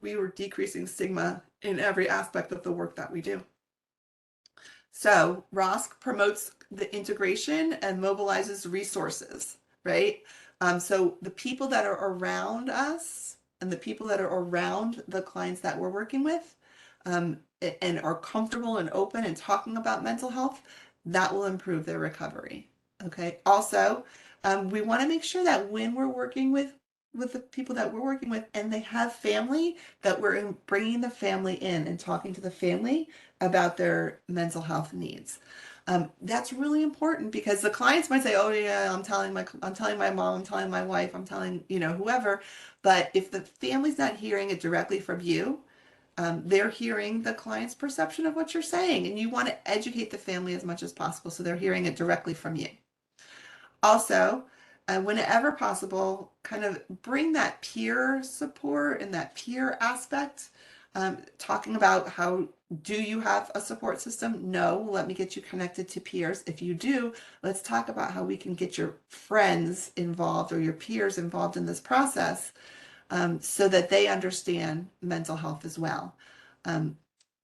we were decreasing stigma in every aspect of the work that we do. So ROSC promotes the integration and mobilizes resources, right? So the people that are around us and the people that are around the clients that we're working with and are comfortable and open and talking about mental health, that will improve their recovery. Okay. Also, we want to make sure that when we're working with the people that we're working with and they have family, that we're bringing the family in and talking to the family about their mental health needs. That's really important, because the clients might say, "Oh yeah, I'm telling my mom, I'm telling my wife, I'm telling, you know, whoever," but if the family's not hearing it directly from you, they're hearing the client's perception of what you're saying, and you want to educate the family as much as possible so they're hearing it directly from you. Also, whenever possible, kind of bring that peer support and that peer aspect. Talking about how, do you have a support system? No, let me get you connected to peers. If you do, let's talk about how we can get your friends involved or your peers involved in this process, so that they understand mental health as well.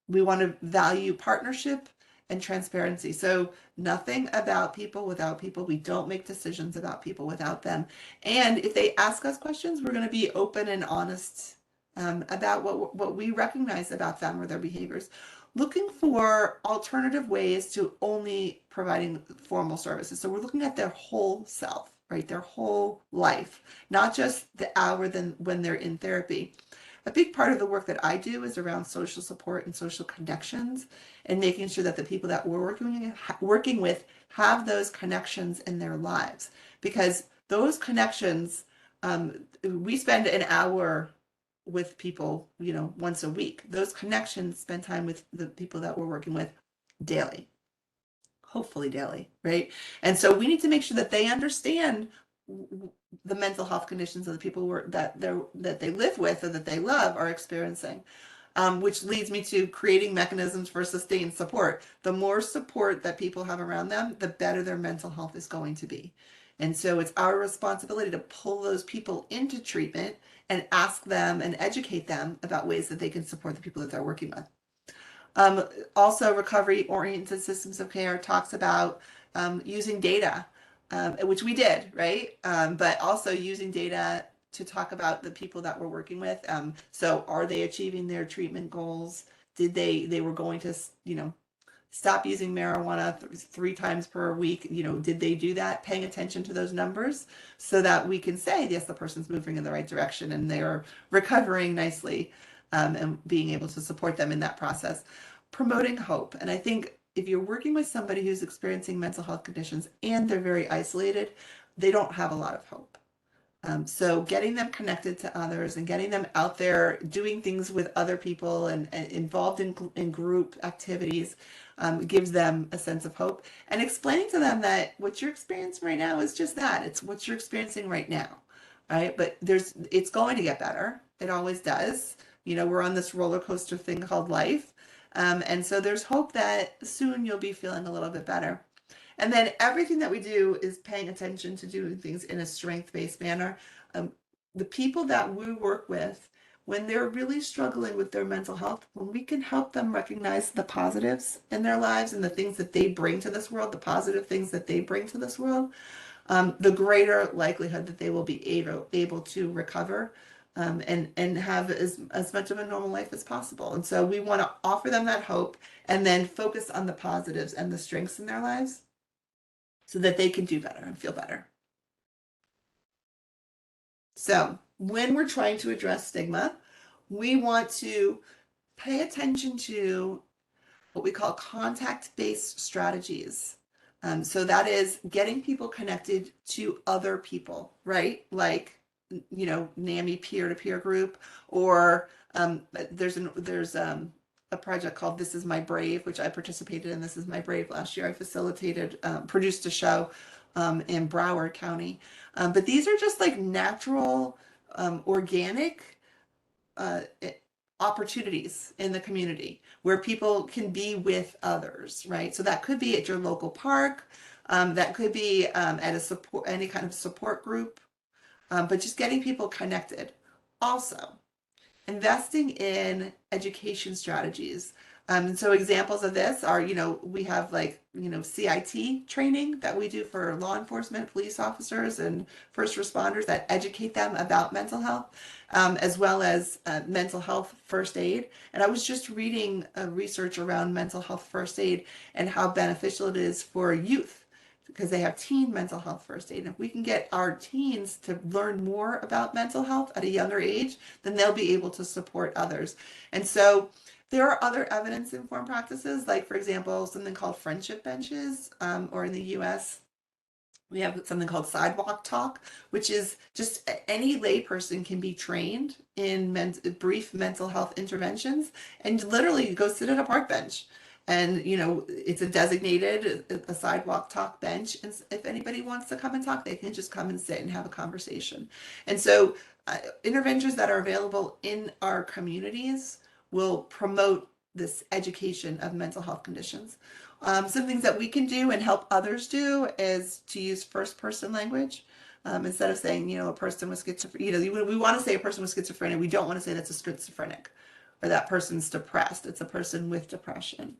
We want to value partnership and transparency. So nothing about people without people. We don't make decisions about people without them. And if they ask us questions, we're going to be open and honest about what we recognize about them or their behaviors. Looking for alternative ways to only providing formal services. So we're looking at their whole self. right? Their whole life, not just the hour then when they're in therapy. A big part of the work that I do is around social support and social connections and making sure that the people that we're working with have those connections in their lives, because those connections, we spend an hour with people, once a week. Those connections spend time with the people that we're working with daily, hopefully daily, right? And so we need to make sure that they understand the mental health conditions of the people that they live with or that they love are experiencing. Which leads me to creating mechanisms for sustained support. The more support that people have around them, the better their mental health is going to be. And so it's our responsibility to pull those people into treatment and ask them and educate them about ways that they can support the people that they're working with. Also, recovery-oriented systems of care talks about using data, which we did, right? But also using data to talk about the people that we're working with. So are they achieving their treatment goals? Did they were going to, stop using marijuana 3 times per week? Did they do that? Paying attention to those numbers so that we can say, yes, the person's moving in the right direction and they're recovering nicely, and being able to support them in that process. Promoting hope. And I think if you're working with somebody who's experiencing mental health conditions and they're very isolated, they don't have a lot of hope. So getting them connected to others and getting them out there doing things with other people and involved in group activities gives them a sense of hope, and explaining to them that what you're experiencing right now is just that. It's what you're experiencing right now, right? But it's going to get better. It always does. We're on this roller coaster thing called life. And so there's hope that soon you'll be feeling a little bit better. And then everything that we do is paying attention to doing things in a strength-based manner. The people that we work with, when they're really struggling with their mental health, when we can help them recognize the positives in their lives and the things that they bring to this world, the positive things that they bring to this world, the greater likelihood that they will be able to recover, and have as much of a normal life as possible. And so we want to offer them that hope and then focus on the positives and the strengths in their lives so that they can do better and feel better. So when we're trying to address stigma, we want to pay attention to what we call contact-based strategies. So that is getting people connected to other people, right? Like, NAMI peer-to-peer group, or there's a project called This Is My Brave, which I participated in. This Is My Brave last year. I facilitated, produced a show in Broward County. But these are just like natural, organic opportunities in the community where people can be with others, right? So that could be at your local park, that could be at any kind of support group, but just getting people connected. Also, investing in education strategies. So examples of this are, we have CIT training that we do for law enforcement, police officers, and first responders that educate them about mental health, as well as mental health first aid. And I was just reading research around mental health first aid and how beneficial it is for youth, because they have teen mental health first aid. And if we can get our teens to learn more about mental health at a younger age, then they'll be able to support others. And so there are other evidence-informed practices, like, for example, something called friendship benches, or in the US, we have something called sidewalk talk, which is just any layperson can be trained in brief mental health interventions and literally go sit at a park bench. And, it's a designated, a sidewalk talk bench. And if anybody wants to come and talk, they can just come and sit and have a conversation. And so interventions that are available in our communities will promote this education of mental health conditions. Some things that we can do and help others do is to use first person language. Instead of saying, a person with schizophrenia, we want to say a person with schizophrenia. We don't want to say that's a schizophrenic or that person's depressed. It's a person with depression.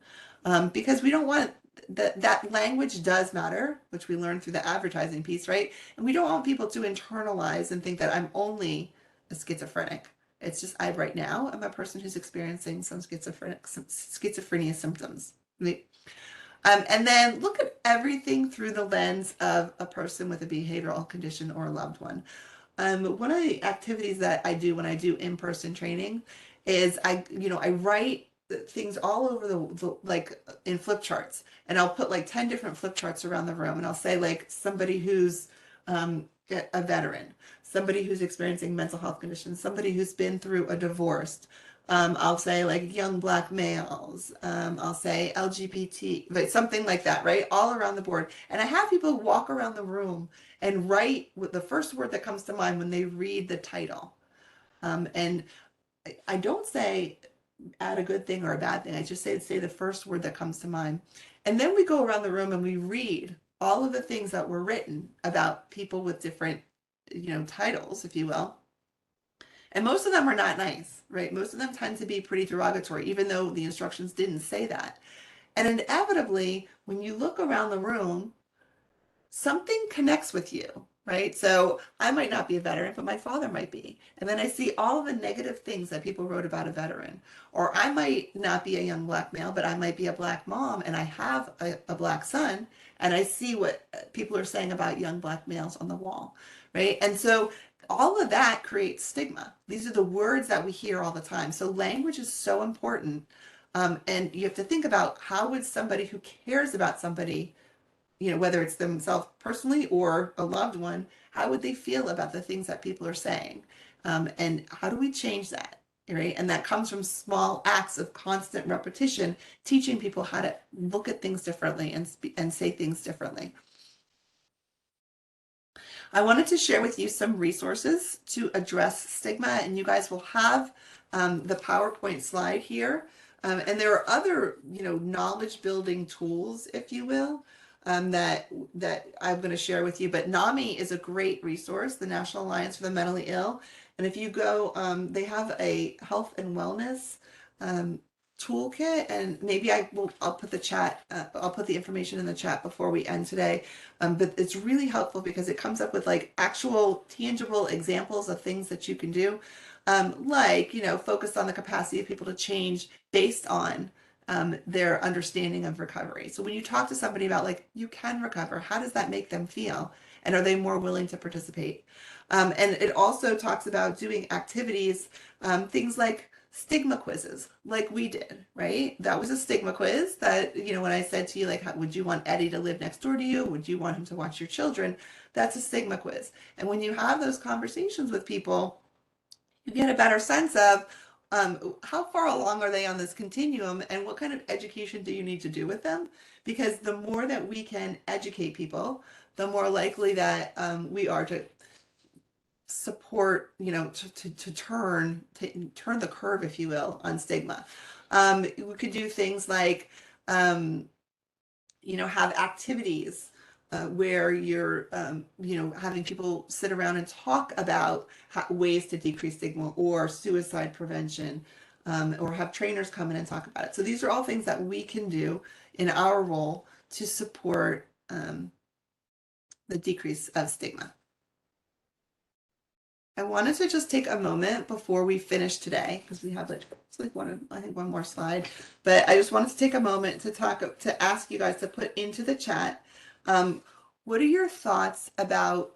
Because we don't want that language does matter, which we learned through the advertising piece, right? And we don't want people to internalize and think that I'm only a schizophrenic. It's just right now I'm a person who's experiencing some schizophrenia symptoms. And then look at everything through the lens of a person with a behavioral condition or a loved one. One of the activities that I do when I do in-person training is I write things all over like in flip charts, and I'll put like 10 different flip charts around the room, and I'll say like somebody who's a veteran, somebody who's experiencing mental health conditions, somebody who's been through a divorce. I'll say like young Black males. I'll say LGBT, like something like that, right? All around the board. And I have people walk around the room and write with the first word that comes to mind when they read the title. And I don't say add a good thing or a bad thing. I just say the first word that comes to mind. And then we go around the room and we read all of the things that were written about people with different, titles, if you will. And most of them are not nice, right? Most of them tend to be pretty derogatory, even though the instructions didn't say that. And inevitably, when you look around the room, something connects with you, right? So I might not be a veteran, but my father might be. And then I see all of the negative things that people wrote about a veteran. Or I might not be a young Black male, but I might be a Black mom and I have a Black son. And I see what people are saying about young Black males on the wall, right? And so all of that creates stigma. These are the words that we hear all the time. So language is so important. And you have to think about how would somebody who cares about somebody, whether it's themselves personally or a loved one, how would they feel about the things that people are saying? And how do we change that? Right? And that comes from small acts of constant repetition, teaching people how to look at things differently and say things differently. I wanted to share with you some resources to address stigma, and you guys will have the PowerPoint slide here. And there are other, knowledge building tools, if you will, that I'm going to share with you. But NAMI is a great resource, the National Alliance for the Mentally Ill. And if you go, they have a health and wellness um, toolkit, and maybe I'll put I'll put the information in the chat before we end today. But it's really helpful because it comes up with like actual tangible examples of things that you can do. Like, focus on the capacity of people to change based on their understanding of recovery. So when you talk to somebody about like, you can recover, how does that make them feel? And are they more willing to participate? And it also talks about doing activities, things like stigma quizzes, like we did, right? That was a stigma quiz that, when I said to you, like, would you want Eddie to live next door to you? Would you want him to watch your children? That's a stigma quiz. And when you have those conversations with people, you get a better sense of how far along are they on this continuum and what kind of education do you need to do with them? Because the more that we can educate people, the more likely that we are to support, to turn the curve, if you will, on stigma. We could do things like, have activities where you're, having people sit around and talk about ways to decrease stigma or suicide prevention, or have trainers come in and talk about it. So these are all things that we can do in our role to support the decrease of stigma. I wanted to just take a moment before we finish today, because we have one more slide, but I just wanted to take a moment to ask you guys to put into the chat, what are your thoughts about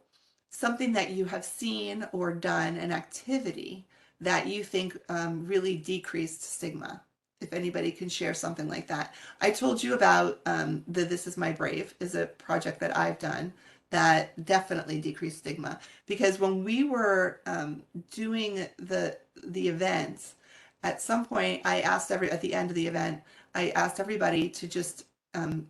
something that you have seen or done, an activity that you think really decreased stigma? If anybody can share something like that. I told you about the This Is My Brave is a project that I've done that definitely decreased stigma, because when we were doing the events, at some point at the end of the event, I asked everybody to just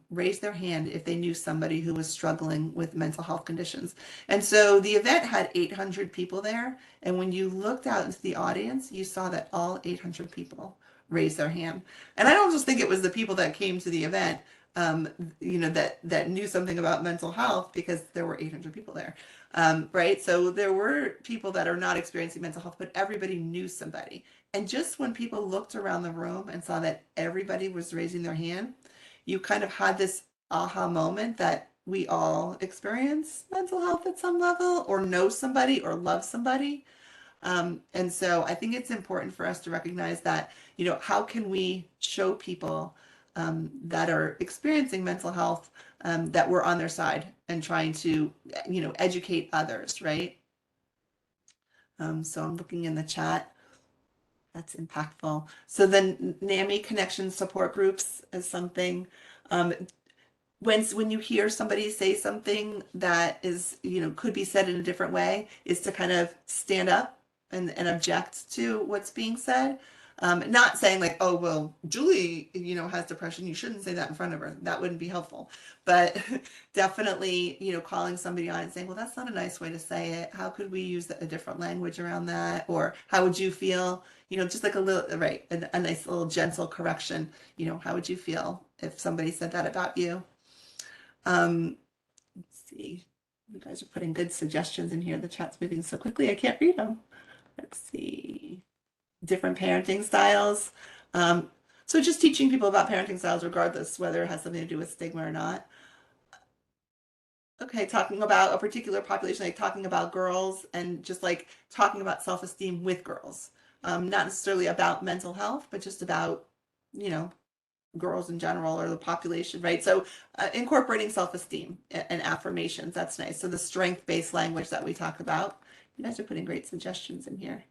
raise their hand if they knew somebody who was struggling with mental health conditions. And so the event had 800 people there, and when you looked out into the audience, you saw that all 800 people raised their hand. And I don't just think it was the people that came to the event, that knew something about mental health, because there were 800 people there, right? So there were people that are not experiencing mental health, but everybody knew somebody. And just when people looked around the room and saw that everybody was raising their hand, you kind of had this aha moment that we all experience mental health at some level, or know somebody, or love somebody. And so I think it's important for us to recognize that, how can we show people that are experiencing mental health, that we're on their side and trying to, educate others, right? So I'm looking in the chat. That's impactful. So then NAMI connection support groups is something, um, when you hear somebody say something that is, could be said in a different way, is to kind of stand up and object to what's being said. Not saying like, oh, well, Julie, has depression. You shouldn't say that in front of her. That wouldn't be helpful. But definitely, calling somebody on and saying, well, that's not a nice way to say it. How could we use a different language around that? Or how would you feel? Just like a little, right, a nice little gentle correction. How would you feel if somebody said that about you? Let's see. You guys are putting good suggestions in here. The chat's moving so quickly, I can't read them. Let's see. Different parenting styles. So just teaching people about parenting styles, regardless whether it has something to do with stigma or not. Okay, talking about a particular population, like talking about girls and just like talking about self-esteem with girls. Not necessarily about mental health, but just about, girls in general or the population, right? So incorporating self-esteem and affirmations, that's nice. So the strength-based language that we talk about, you guys are putting great suggestions in here.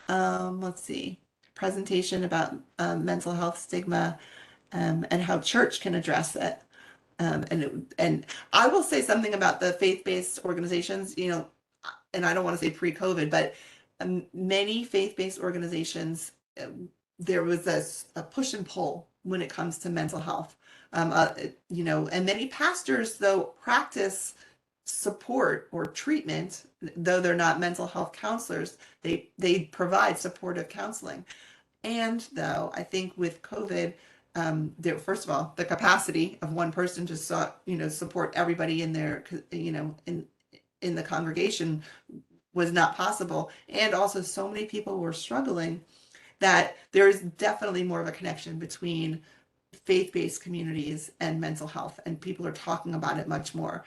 Let's see, presentation about mental health stigma, and how church can address it. And I will say something about the faith-based organizations, and I don't want to say pre-COVID, but many faith-based organizations, there was a push and pull when it comes to mental health. And many pastors, though, practice support or treatment, though they're not mental health counselors, they provide supportive counseling. And though I think with COVID, there, first of all, the capacity of one person to support everybody in their, in the congregation was not possible. And also so many people were struggling that there's definitely more of a connection between faith-based communities and mental health, and people are talking about it much more.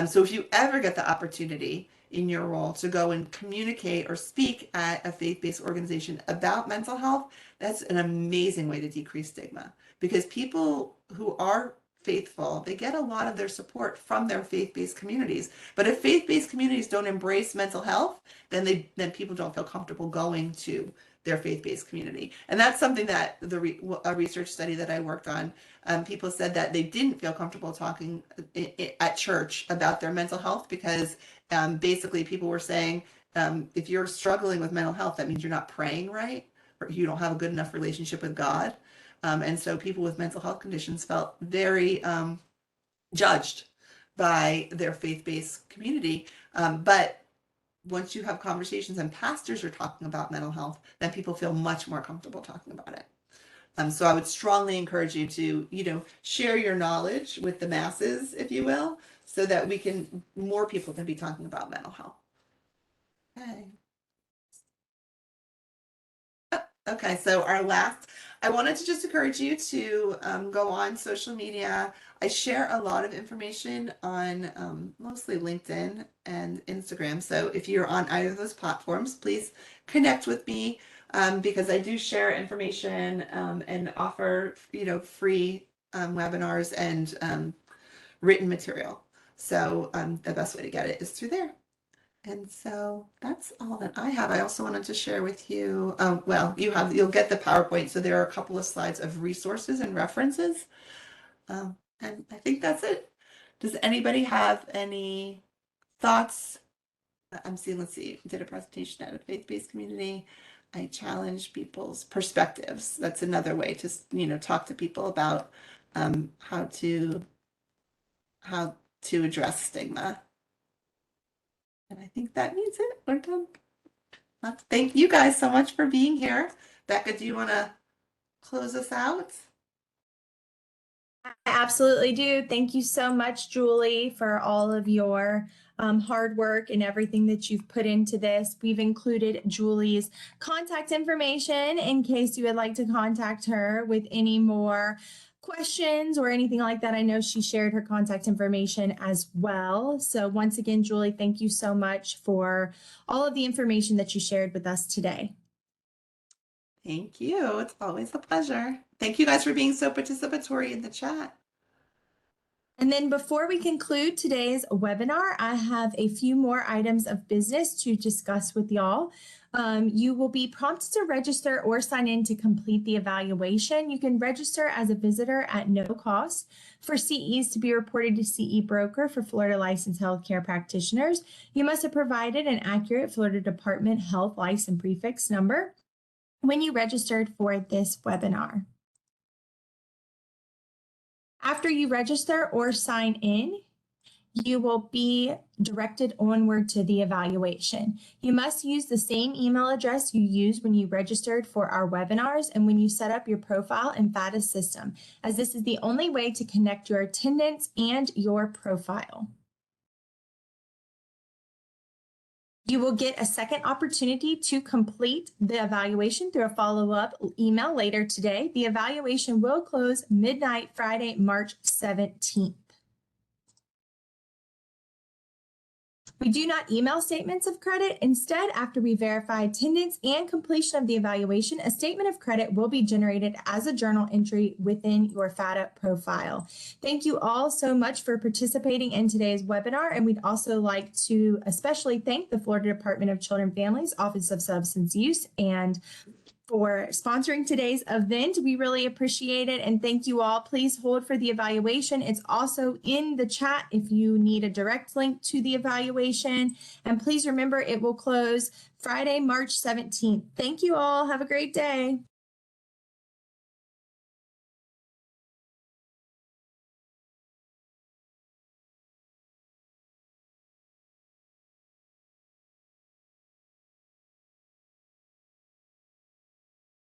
So if you ever get the opportunity in your role to go and communicate or speak at a faith-based organization about mental health, that's an amazing way to decrease stigma, because people who are faithful, they get a lot of their support from their faith-based communities. But if faith-based communities don't embrace mental health, then people don't feel comfortable going to their faith-based community. And that's something that a research study that I worked on, people said that they didn't feel comfortable talking at church about their mental health because basically people were saying, if you're struggling with mental health, that means you're not praying right, or you don't have a good enough relationship with God. And so people with mental health conditions felt very judged by their faith-based community. But once you have conversations and pastors are talking about mental health, then people feel much more comfortable talking about it. So I would strongly encourage you to, share your knowledge with the masses, if you will, so that more people can be talking about mental health. Okay. Okay, so I wanted to just encourage you to go on social media. I share a lot of information on mostly LinkedIn and Instagram. So if you're on either of those platforms, please connect with me because I do share information and offer, free webinars and written material. So the best way to get it is through there. And so that's all that I have. I also wanted to share with you, well, you'll get the PowerPoint. So there are a couple of slides of resources and references. And I think that's it. Does anybody have any thoughts? Let's see, did a presentation at a faith-based community. I challenge people's perspectives. That's another way to, talk to people about how to address stigma. And I think that means it. We're done. Thank you guys so much for being here. Becca, do you want to close us out? I absolutely do. Thank you so much, Julie, for all of your hard work and everything that you've put into this. We've included Julie's contact information in case you would like to contact her with any more questions or anything like that. I know she shared her contact information as well. So once again, Julie, thank you so much for all of the information that you shared with us today. Thank you. It's always a pleasure. Thank you guys for being so participatory in the chat. And then before we conclude today's webinar, I have a few more items of business to discuss with y'all. You will be prompted to register or sign in to complete the evaluation. You can register as a visitor at no cost. For CEs to be reported to CE broker for Florida licensed healthcare practitioners, you must have provided an accurate Florida Department Health license prefix number when you registered for this webinar. After you register or sign in, you will be directed onward to the evaluation. You must use the same email address you used when you registered for our webinars and when you set up your profile in FATA system, as this is the only way to connect your attendance and your profile. You will get a second opportunity to complete the evaluation through a follow-up email later today. The evaluation will close midnight Friday, March 17th. We do not email statements of credit. Instead, after we verify attendance and completion of the evaluation, a statement of credit will be generated as a journal entry within your FATA profile. Thank you all so much for participating in today's webinar, and we'd also like to especially thank the Florida Department of Children and Families Office of Substance Use and for sponsoring today's event. We really appreciate it, and thank you all. Please hold for the evaluation. It's also in the chat if you need a direct link to the evaluation, and please remember it will close Friday, March 17th. Thank you all. Have a great day.